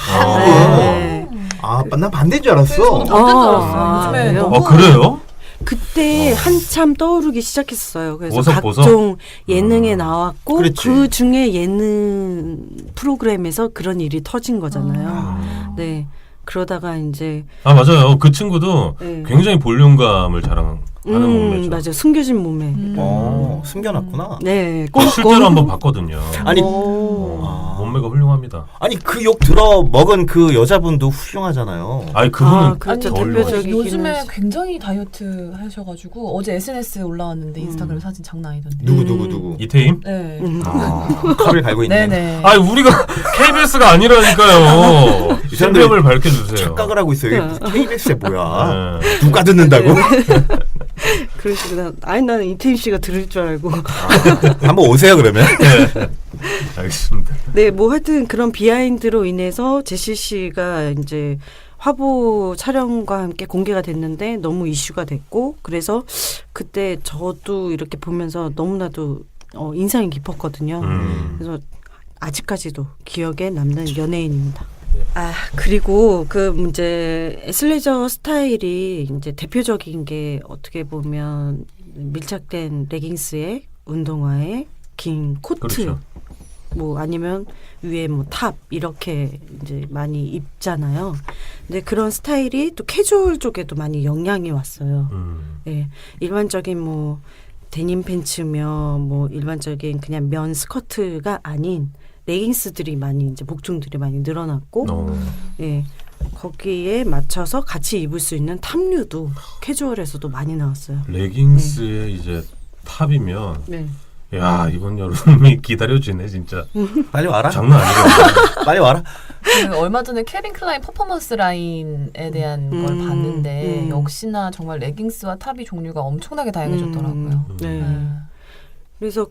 네. 아, 난 반대인 줄 알았어. 저도 반대인 줄 알았어요. 요즘에 그래요? 너무 그래요? 그때 한참 떠오르기 시작했어요. 그래서 보석? 각종 예능에 나왔고 그렇지. 그 중에 예능 프로그램에서 그런 일이 터진 거잖아요. 네. 그러다가 이제 아 맞아요. 그 친구도 네. 굉장히 볼륨감을 자랑하는 몸매죠. 맞아. 숨겨진 몸에. 숨겨놨구나. 네. 저 실제로 한번 봤거든요. 아니, 몸매가 훌륭합니다. 아니 그 욕 들어 먹은 그 여자분도 훌륭하잖아요. 아니 그분은 그렇죠. 아니, 대표적이긴 요즘에 하지. 굉장히 다이어트 하셔가지고 어제 SNS에 올라왔는데 인스타그램 사진 장난 아니던데. 누구? 이태임? 네. 칼을 갈고 있네. 네네. 아니 우리가 KBS가 아니라니까요. 이 사람들이 실명을 밝혀주세요. 착각을 하고 있어요. 이게 KBS에 뭐야? 네. 누가 듣는다고? 그러시구나. 아니 나는 이태임 씨가 들을 줄 알고. 한번 오세요 그러면. 알겠습니다. 네, 뭐 하여튼 그런 비하인드로 인해서 제시 씨가 이제 화보 촬영과 함께 공개가 됐는데 너무 이슈가 됐고 그래서 그때 저도 이렇게 보면서 너무나도 인상이 깊었거든요. 그래서 아직까지도 기억에 남는 연예인입니다. 아, 그리고 그 이제 애슬레저 스타일이 이제 대표적인 게 어떻게 보면 밀착된 레깅스에 운동화에 긴 코트 그렇죠. 뭐 아니면 위에 뭐 탑 이렇게 이제 많이 입잖아요. 근데 그런 스타일이 또 캐주얼 쪽에도 많이 영향이 왔어요. 예. 일반적인 뭐 데님 팬츠며 뭐 일반적인 그냥 면 스커트가 아닌 레깅스들이 많이 이제 복중들이 많이 늘어났고 예. 거기에 맞춰서 같이 입을 수 있는 탑류도 캐주얼에서도 많이 나왔어요. 레깅스에 이제 탑이면 네. 야 이번 여름이 기다려지네 진짜. 빨리 와라. 장난 아니고. 빨리 와라. 그 얼마 전에 캐빈 클라인 퍼포먼스 라인에 대한 걸 봤는데 역시나 정말 레깅스와 탑이 종류가 엄청나게 다양해졌더라고요. 네. 그래서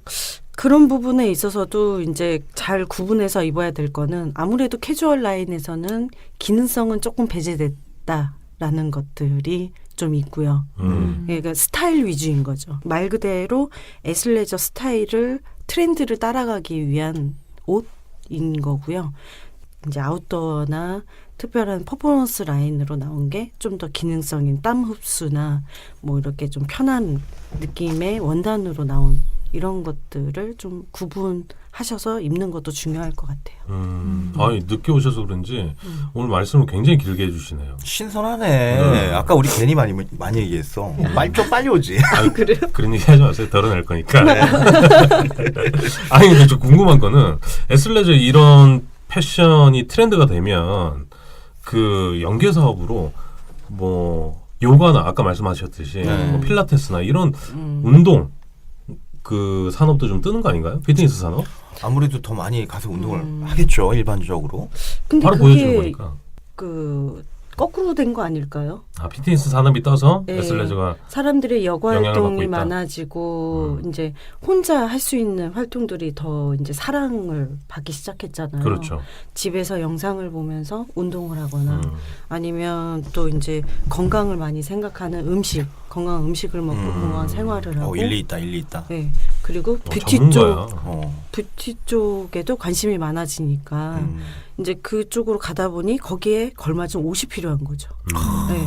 그런 부분에 있어서도 이제 잘 구분해서 입어야 될 거는 아무래도 캐주얼 라인에서는 기능성은 조금 배제됐다라는 것들이 좀 있고요. 그러니까 스타일 위주인 거죠. 말 그대로 애슬레저 스타일을 트렌드를 따라가기 위한 옷인 거고요. 이제 아웃도어나 특별한 퍼포먼스 라인으로 나온 게 좀 더 기능성인 땀 흡수나 뭐 이렇게 좀 편한 느낌의 원단으로 나온 이런 것들을 좀 구분하셔서 입는 것도 중요할 것 같아요. 아니 늦게 오셔서 그런지 오늘 말씀을 굉장히 길게 해주시네요. 신선하네. 네. 아까 우리 괜히 많이 얘기했어. 좀 빨리 오지. 아니, 그래요? 그런 얘기 하지 마세요. 덜어낼 거니까. 아니 근데 좀 궁금한 거는 애슬레저 이런 패션이 트렌드가 되면 그 연계 사업으로 뭐 요가나 아까 말씀하셨듯이 뭐 필라테스나 이런 운동 그 산업도 좀 뜨는 거 아닌가요? 피트니스 산업? 아무래도 더 많이 가서 운동을 하겠죠. 일반적으로. 근데 바로 보여주는 거니까. 그 거꾸로 된 거 아닐까요? 아 피트니스 산업이 떠서 네. 애슬레저가 사람들의 여가 영향을 받고 활동이 있다. 많아지고 이제 혼자 할 수 있는 활동들이 더 이제 사랑을 받기 시작했잖아요. 그렇죠. 집에서 영상을 보면서 운동을 하거나 아니면 또 이제 건강을 많이 생각하는 건강한 음식을 먹고 건강한 생활을 하고 일리 있다. 네. 그리고 뷰티 전문가야. 뷰티 쪽에도 관심이 많아지니까 이제 그쪽으로 가다 보니 거기에 걸맞은 옷이 필요한 거죠. 네.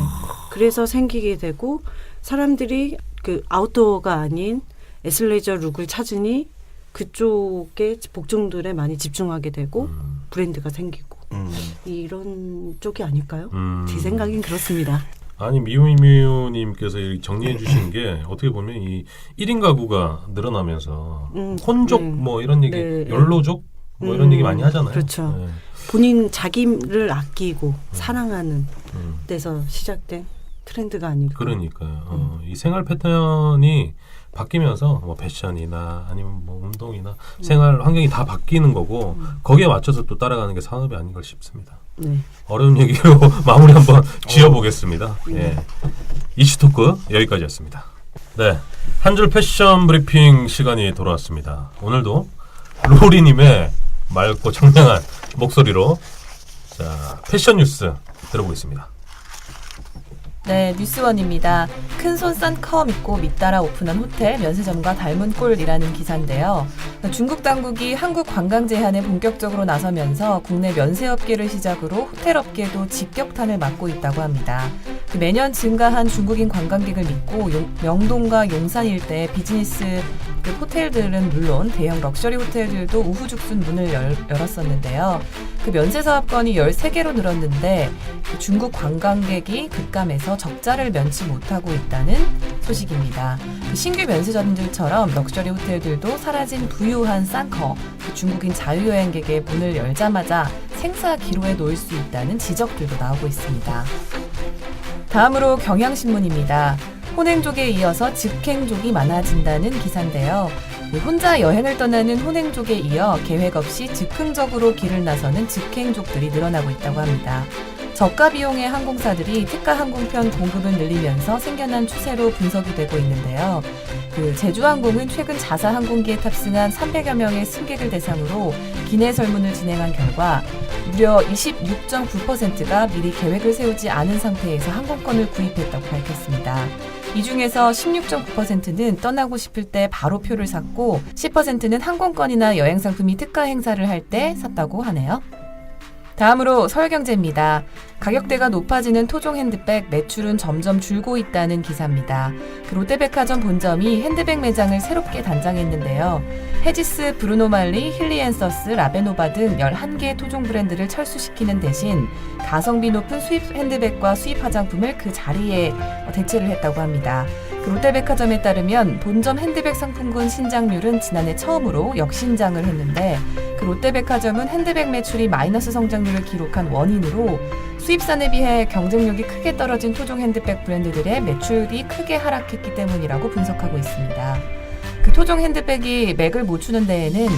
그래서 생기게 되고 사람들이 그 아웃도어가 아닌 애슬레저 룩을 찾으니 그쪽에 복종들에 많이 집중하게 되고 브랜드가 생기고 이런 쪽이 아닐까요? 제 생각엔 그렇습니다. 아니 미우미우님께서 정리해 주신 게 어떻게 보면 이 1인 가구가 늘어나면서 혼족 뭐 이런 얘기, 네. 연로족 뭐 이런 얘기 많이 하잖아요. 그렇죠. 네. 본인 자기를 아끼고 사랑하는 데서 시작된 트렌드가 아닐까. 그러니까요. 이 생활 패턴이 바뀌면서 뭐 패션이나 아니면 뭐 운동이나 생활 환경이 다 바뀌는 거고 거기에 맞춰서 또 따라가는 게 산업이 아닌가 싶습니다. 네. 어려운 얘기로 마무리 한번 지어보겠습니다. 예. 이슈 토크 여기까지였습니다. 네, 한 줄 패션 브리핑 시간이 돌아왔습니다. 오늘도 로리님의 맑고 청량한 목소리로 자 패션 뉴스 들어보겠습니다. 네, 뉴스원입니다. 큰손 싼커 믿고 믿따라 오픈한 호텔 면세점과 닮은 꼴이라는 기사인데요. 중국 당국이 한국 관광 제한에 본격적으로 나서면서 국내 면세업계를 시작으로 호텔업계도 직격탄을 맞고 있다고 합니다. 매년 증가한 중국인 관광객을 믿고 명동과 용산 일대의 비즈니스 호텔들은 물론 대형 럭셔리 호텔들도 우후죽순 문을 열었었는데요. 면세 사업권이 13개로 늘었는데 중국 관광객이 급감해서 적자를 면치 못하고 있다는 소식입니다. 신규 면세점들처럼 럭셔리 호텔들도 사라진 부유한 싼커, 중국인 자유여행객의 문을 열자마자 생사 기로에 놓일 수 있다는 지적들도 나오고 있습니다. 다음으로 경향신문입니다. 혼행족에 이어서 즉행족이 많아진다는 기사인데요. 혼자 여행을 떠나는 혼행족에 이어 계획 없이 즉흥적으로 길을 나서는 즉행족들이 늘어나고 있다고 합니다. 저가 비용의 항공사들이 특가 항공편 공급을 늘리면서 생겨난 추세로 분석이 되고 있는데요. 제주항공은 최근 자사 항공기에 탑승한 300여 명의 승객을 대상으로 기내 설문을 진행한 결과 무려 26.9%가 미리 계획을 세우지 않은 상태에서 항공권을 구입했다고 밝혔습니다. 이 중에서 16.9%는 떠나고 싶을 때 바로 표를 샀고 10%는 항공권이나 여행상품이 특가 행사를 할 때 샀다고 하네요. 다음으로 서울경제입니다. 가격대가 높아지는 토종 핸드백 매출은 점점 줄고 있다는 기사입니다. 롯데백화점 본점이 핸드백 매장을 새롭게 단장했는데요. 헤지스, 브루노말리, 힐리앤서스, 라베노바 등 11개 토종 브랜드를 철수시키는 대신 가성비 높은 수입 핸드백과 수입 화장품을 그 자리에 대체를 했다고 합니다. 롯데백화점에 따르면 본점 핸드백 상품군 신장률은 지난해 처음으로 역신장을 했는데 롯데백화점은 핸드백 매출이 마이너스 성장률을 기록한 원인으로 수입산에 비해 경쟁력이 크게 떨어진 토종 핸드백 브랜드들의 매출이 크게 하락했기 때문이라고 분석하고 있습니다. 토종 핸드백이 맥을 못 추는 데에는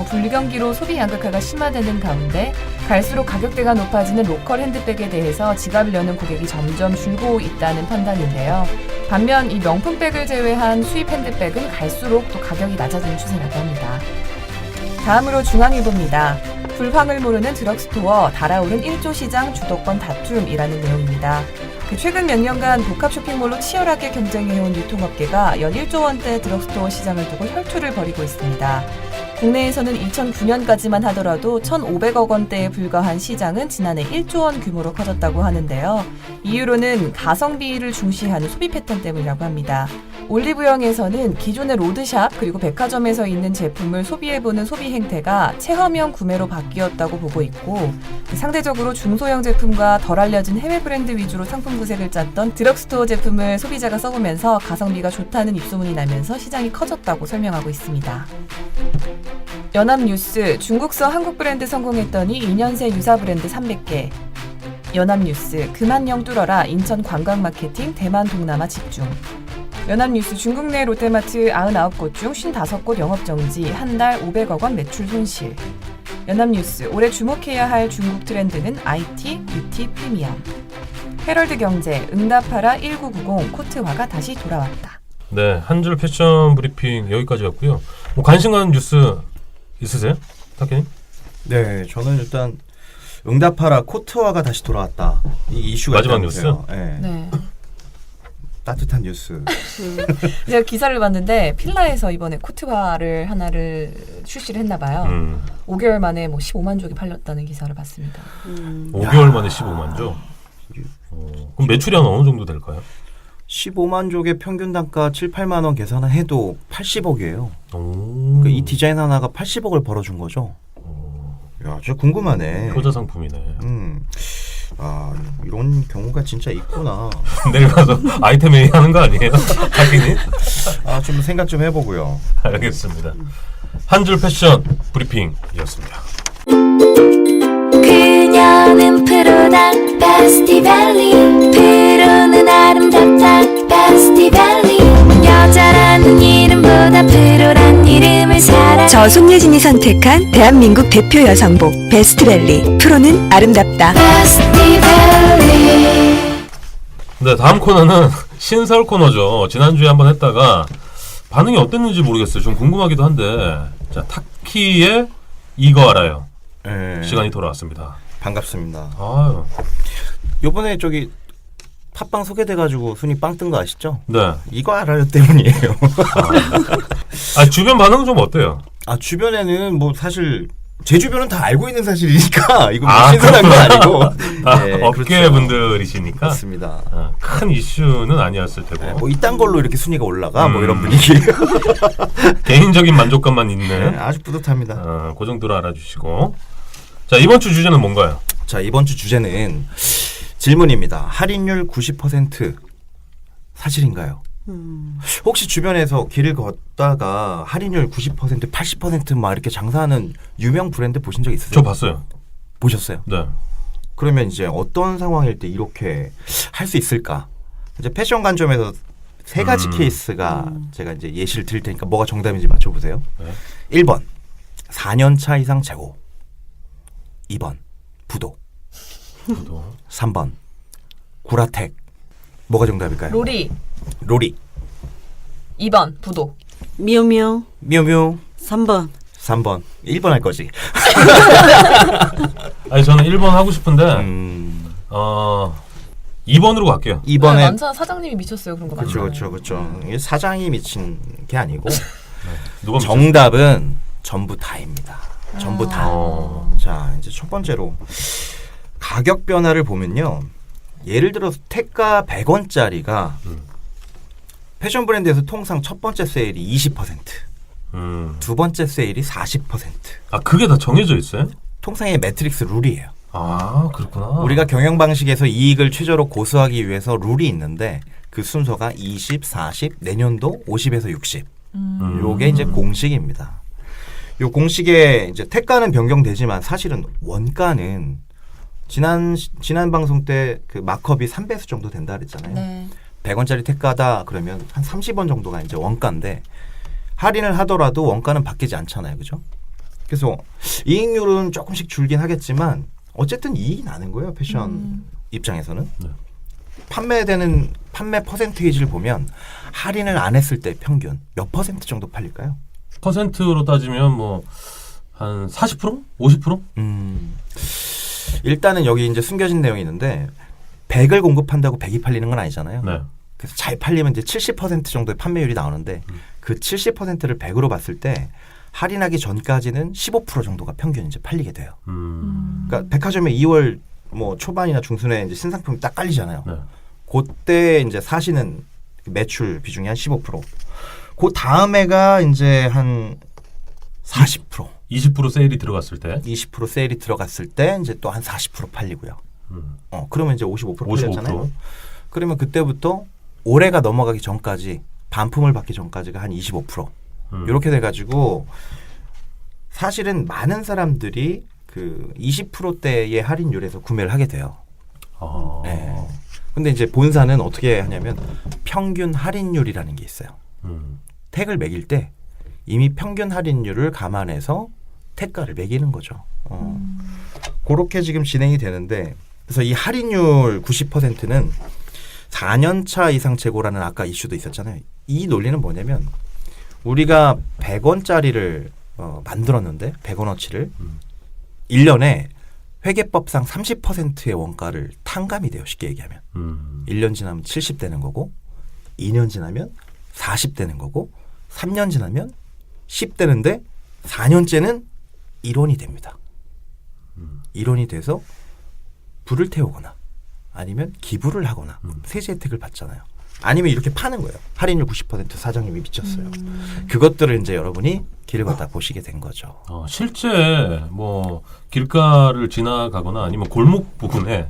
불경기로 소비 양극화가 심화되는 가운데 갈수록 가격대가 높아지는 로컬 핸드백에 대해서 지갑을 여는 고객이 점점 줄고 있다는 판단인데요. 반면 이 명품백을 제외한 수입 핸드백은 갈수록 또 가격이 낮아지는 추세라고 합니다. 다음으로 중앙일보입니다. 불황을 모르는 드럭스토어 달아오른 1조 시장 주도권 다툼이라는 내용입니다. 최근 몇 년간 복합 쇼핑몰로 치열하게 경쟁해온 유통업계가 연 1조 원대 드럭스토어 시장을 두고 혈투를 벌이고 있습니다. 국내에서는 2009년까지만 하더라도 1,500억 원대에 불과한 시장은 지난해 1조 원 규모로 커졌다고 하는데요. 이유로는 가성비를 중시하는 소비 패턴 때문이라고 합니다. 올리브영에서는 기존의 로드샵 그리고 백화점에서 있는 제품을 소비해보는 소비 행태가 체험형 구매로 바뀌었다고 보고 있고 상대적으로 중소형 제품과 덜 알려진 해외 브랜드 위주로 상품 구색을 짰던 드럭스토어 제품을 소비자가 써보면서 가성비가 좋다는 입소문이 나면서 시장이 커졌다고 설명하고 있습니다. 연합뉴스, 중국서 한국 브랜드 성공했더니 2년새 유사 브랜드 300개. 연합뉴스, 그만영 뚫어라 인천 관광마케팅 대만 동남아 집중. 연합뉴스, 중국 내 롯데마트 99곳 중 55곳 영업정지, 한 달 500억 원 매출 손실. 연합뉴스, 올해 주목해야 할 중국 트렌드는 IT, 뷰티, 프리미엄. 헤럴드경제, 응답하라 1990 코트화가 다시 돌아왔다. 네, 한 줄 패션 브리핑 여기까지였고요. 뭐 관심 가는 뉴스 있으세요? 타케님? 네, 저는 일단 응답하라 코트화가 다시 돌아왔다. 이 이슈가 마지막 있다면서요. 뉴스? 네. 네. 따뜻한 뉴스. 제가 기사를 봤는데 필라에서 이번에 코트화를 하나를 출시를 했나 봐요. 5개월 만에 뭐 15만 족이 팔렸다는 기사를 봤습니다. 5개월 만에 15만 조? 그럼 매출이 한 어느 정도 될까요? 15만 족의 평균 단가 7, 8만 원 계산해도 80억이에요. 오. 이 디자인 하나가 80억을 벌어준 거죠. 야, 진짜 궁금하네. 효자 상품이네. 아, 이런 경우가 진짜 있구나. 내일 가서 아이템 회의 하는 거 아니에요? 자기니? 아, 좀 생각 좀 해보고요. 알겠습니다. 한 줄 패션 브리핑이었습니다. 그녀는 프로다 베스티밸리 프로는 아름답다 베스티밸리 여자라는 이름보다 프로란 이름을 사랑 저 손예진이 선택한 대한민국 대표 여성복 베스트밸리 프로는 아름답다. 베스티밸리 네, 다음 코너는 신설 코너죠. 지난주에 한번 했다가 반응이 어땠는지 모르겠어요. 좀 궁금하기도 한데 자, 타키의 이거 알아요. 네, 시간이 돌아왔습니다. 반갑습니다. 아유, 요번에 저기 팟빵 소개돼가지고 순위 빵 뜬 거 아시죠? 네. 이거 알아요 때문이에요. 아, 주변 반응은 좀 어때요? 아, 주변에는 뭐 사실 제 주변은 다 알고 있는 사실이니까 이거 뭐 아, 신선한 건 아니고. 아, 네, 업계 그렇죠. 분들이시니까 그렇습니다. 아, 큰 이슈는 아니었을 테고 네, 뭐 이딴 걸로 이렇게 순위가 올라가 뭐 이런 분위기예요. 개인적인 만족감만 있는 네, 아주 뿌듯합니다. 그 정도로 알아주시고 자, 이번 주 주제는 뭔가요? 자, 이번 주 주제는 질문입니다. 할인율 90% 사실인가요? 혹시 주변에서 길을 걷다가 할인율 90%, 80%막 이렇게 장사하는 유명 브랜드 보신 적 있으세요? 저 봤어요. 보셨어요? 네. 그러면 이제 어떤 상황일 때 이렇게 할 수 있을까? 이제 패션 관점에서 세 가지 케이스가 제가 이제 예시를 드릴 테니까 뭐가 정답인지 맞춰보세요. 네. 1번 4년 차 이상 재고, 2번 부도, 저도. 3번 구라텍. 뭐가 정답일까요? 로리 로리, 2번 부도. 미오미오 뮤뮤, 3번 3번 1번 할 거지. 아니 저는 1번 하고 싶은데 2번으로 갈게요. 이번에 완전 사장님이 미쳤어요. 그런 거 그렇죠, 많아요. 그렇죠, 그렇죠. 이게 사장이 미친 게 아니고 누가 믿었어요? 정답은 전부 다입니다. 전부 다. 어. 자, 이제 첫 번째로 가격 변화를 보면요. 예를 들어서 택가 100원짜리가 패션 브랜드에서 통상 첫 번째 세일이 20%, 두 번째 세일이 40%. 아, 그게 다 정해져 있어요? 통상의 매트릭스 룰이에요. 아, 그렇구나. 우리가 경영 방식에서 이익을 최저로 고수하기 위해서 룰이 있는데 그 순서가 20, 40, 내년도 50에서 60. 요게 이제 공식입니다. 요 공식에 이제 택가는 변경되지만 사실은 원가는 지난 방송 때 그 마크업이 3배수 정도 된다 그랬잖아요. 네. 100원짜리 택가다 그러면 한 30원 정도가 이제 원가인데 할인을 하더라도 원가는 바뀌지 않잖아요. 그죠? 그래서 이익률은 조금씩 줄긴 하겠지만 어쨌든 이익이 나는 거예요. 패션 입장에서는. 네. 판매 퍼센테이지를 보면 할인을 안 했을 때 평균 몇 퍼센트 정도 팔릴까요? 퍼센트로 따지면 뭐 한 40%? 50%? 일단은 여기 이제 숨겨진 내용이 있는데 100을 공급한다고 100이 팔리는 건 아니잖아요. 네. 그래서 잘 팔리면 이제 70% 정도의 판매율이 나오는데 그 70%를 100으로 봤을 때 할인하기 전까지는 15% 정도가 평균 이제 팔리게 돼요. 그러니까 백화점에 2월 뭐 초반이나 중순에 이제 신상품이 딱 깔리잖아요. 네. 그때 이제 사시는 매출 비중이 한 15%. 그 다음에가 이제 한 40%. 20% 세일이 들어갔을 때 20% 세일이 들어갔을 때 이제 또 한 40% 팔리고요. 그러면 이제 55% 팔렸잖아요. 55%. 그러면 그때부터 올해가 넘어가기 전까지 반품을 받기 전까지가 한 25%. 이렇게 돼가지고 사실은 많은 사람들이 그 20%대의 할인율에서 구매를 하게 돼요. 아. 네. 근데 이제 본사는 어떻게 하냐면 평균 할인율이라는 게 있어요. 택을 매길 때 이미 평균 할인율을 감안해서 택가를 매기는 거죠. 그렇게 지금 진행이 되는데 그래서 이 할인율 90%는 4년 차 이상 재고라는 아까 이슈도 있었잖아요. 이 논리는 뭐냐면 우리가 100원짜리를 만들었는데 100원어치를 1년에 회계법상 30%의 원가를 탕감이 돼요. 쉽게 얘기하면. 1년 지나면 70 되는 거고 2년 지나면 40 되는 거고 3년 지나면 10 되는데 4년째는 1원이 됩니다. 1원이 돼서 불을 태우거나 아니면 기부를 하거나 세제 혜택을 받잖아요. 아니면 이렇게 파는 거예요. 할인율 90% 사장님이 미쳤어요. 그것들을 이제 여러분이 길을 걷다 보시게 된 거죠. 실제 뭐 길가를 지나가거나 아니면 골목 부근에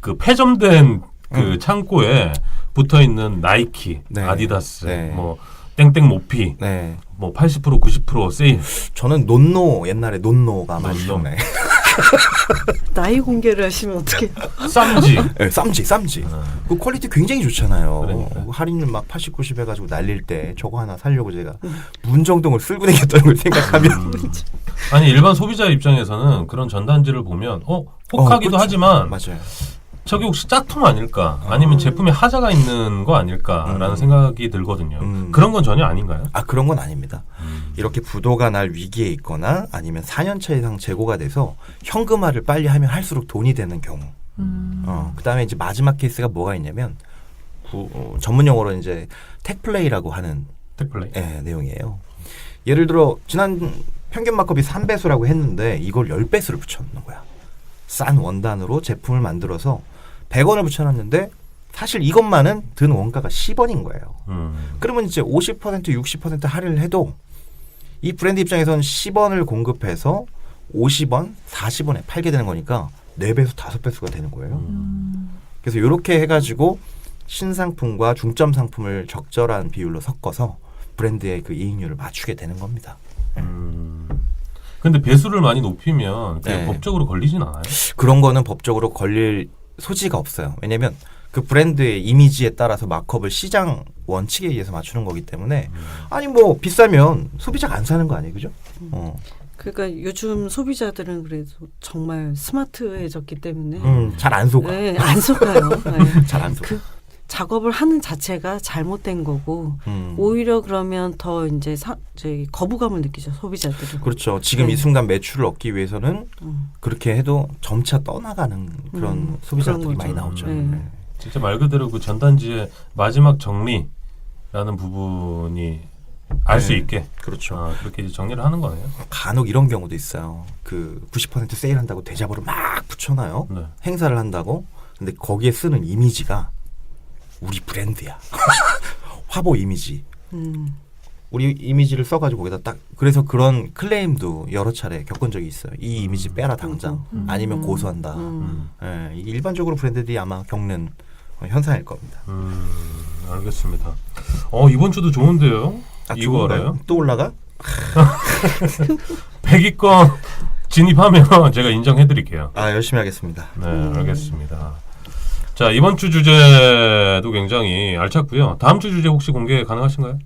그 폐점된 그 창고에 붙어 있는 나이키, 네. 아디다스, 네. 뭐 땡땡 모피, 네. 뭐 80% 90% 세일. 저는 논노 옛날에 논노가 많이 논노. 네. 나이 공개를 하시면 어떻게? 쌈지. 네, 쌈지. 그 퀄리티 굉장히 좋잖아요. 그러니까요. 그 할인율 막 80, 90 해가지고 날릴 때 저거 하나 사려고 제가 문정동을 쓸고 다녔다는 걸 생각하면 아니 일반 소비자 입장에서는 그런 전단지를 보면 혹하기도 그렇죠. 하지만 맞아요. 저게 혹시 짝퉁 아닐까 아니면 제품에 하자가 있는 거 아닐까라는 생각이 들거든요. 그런 건 전혀 아닌가요? 그런 건 아닙니다. 이렇게 부도가 날 위기에 있거나 아니면 4년차 이상 재고가 돼서 현금화를 빨리 하면 할수록 돈이 되는 경우. 그다음에 이제 마지막 케이스가 뭐가 있냐면 전문 용어로 이제 택플레이라고 하는 택플레이. 내용이에요. 예를 들어 지난 평균 마크업이 3배수라고 했는데 이걸 10배수를 붙여놓는 거야. 싼 원단으로 제품을 만들어서 100원을 붙여놨는데 사실 이것만은 든 원가가 10원인 거예요. 그러면 이제 50% 60% 할인을 해도 이 브랜드 입장에서는 10원을 공급해서 50원, 40원에 팔게 되는 거니까 4배수, 5배수가 되는 거예요. 그래서 이렇게 해가지고 신상품과 중점 상품을 적절한 비율로 섞어서 브랜드의 그 이익률을 맞추게 되는 겁니다. 근데 배수를 많이 높이면 그게 네. 법적으로 걸리진 않아요? 그런 거는 법적으로 걸릴 소지가 없어요. 왜냐하면 그 브랜드의 이미지에 따라서 마크업을 시장 원칙에 의해서 맞추는 거기 때문에 아니 뭐 비싸면 소비자가 안 사는 거 아니에요, 그죠? 그러니까 요즘 소비자들은 그래도 정말 스마트해졌기 때문에 잘 안 속아. 네, 안 속아요. 네. 잘 안 속아. 그 작업을 하는 자체가 잘못된 거고 오히려 그러면 더 이제 저기 거부감을 느끼죠 소비자들은. 그렇죠. 지금 네. 이 순간 매출을 얻기 위해서는 그렇게 해도 점차 떠나가는 그런 소비자들이 그런 많이 거죠. 나오죠. 네. 네. 진짜 말 그대로 그 전단지의 마지막 정리라는 부분이 알 수 네. 있게 그렇죠. 그렇게 이제 정리를 하는 거네요. 간혹 이런 경우도 있어요. 그 90% 세일한다고 대자보를 막 붙여놔요. 네. 행사를 한다고. 근데 거기에 쓰는 이미지가 우리 브랜드야. 화보 이미지. 우리 이미지를 써가지고 거기다 딱 그래서 그런 클레임도 여러 차례 겪은 적이 있어요. 이 이미지 빼라 당장. 아니면 고소한다. 예, 이게 일반적으로 브랜드들이 아마 겪는 현상일 겁니다. 알겠습니다. 이번 주도 좋은데요. 이거 좋은가요? 알아요? 또 올라가? 100위권 진입하면 제가 인정해드릴게요. 열심히 하겠습니다. 네, 알겠습니다. 자, 이번 주 주제도 굉장히 알찼고요. 다음 주 주제 혹시 공개 가능하신가요?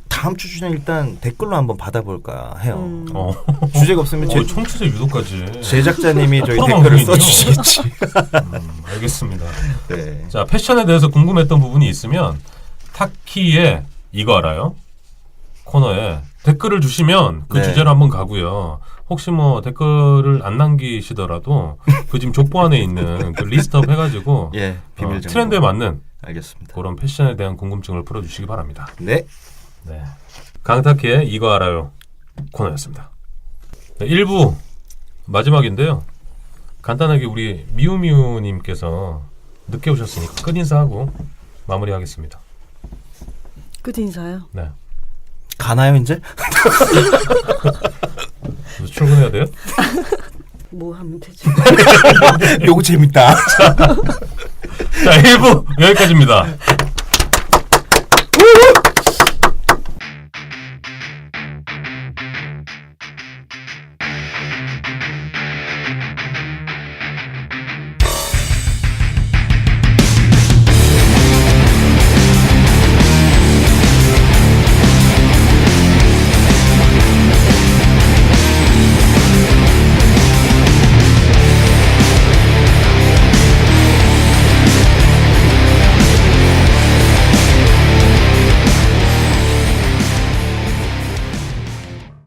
다음 주 주제는 일단 댓글로 한번 받아볼까 해요. 어, 주제가 없으면 청취자 유도까지. 제작자님이 저희 프로 댓글을 방송이네요. 써주시겠지. 알겠습니다. 네. 자, 패션에 대해서 궁금했던 부분이 있으면 타키의 이거 알아요? 코너에 댓글을 주시면 그 네. 주제로 한번 가고요. 혹시 뭐 댓글을 안 남기시더라도 그 지금 족보 안에 있는 그 리스트업 해가지고 예, 비밀 정보. 트렌드에 맞는 알겠습니다. 그런 패션에 대한 궁금증을 풀어주시기 바랍니다. 네. 네. 강타키의 이거 알아요 코너였습니다. 네, 1부 마지막인데요. 간단하게 우리 미우미우님께서 늦게 오셨으니까 끝인사하고 마무리하겠습니다. 끝 인사요. 네. 가나요 이제? 출근해야 돼요? 뭐 하면 되지? 요거 재밌다. 자, 1부 여기까지입니다.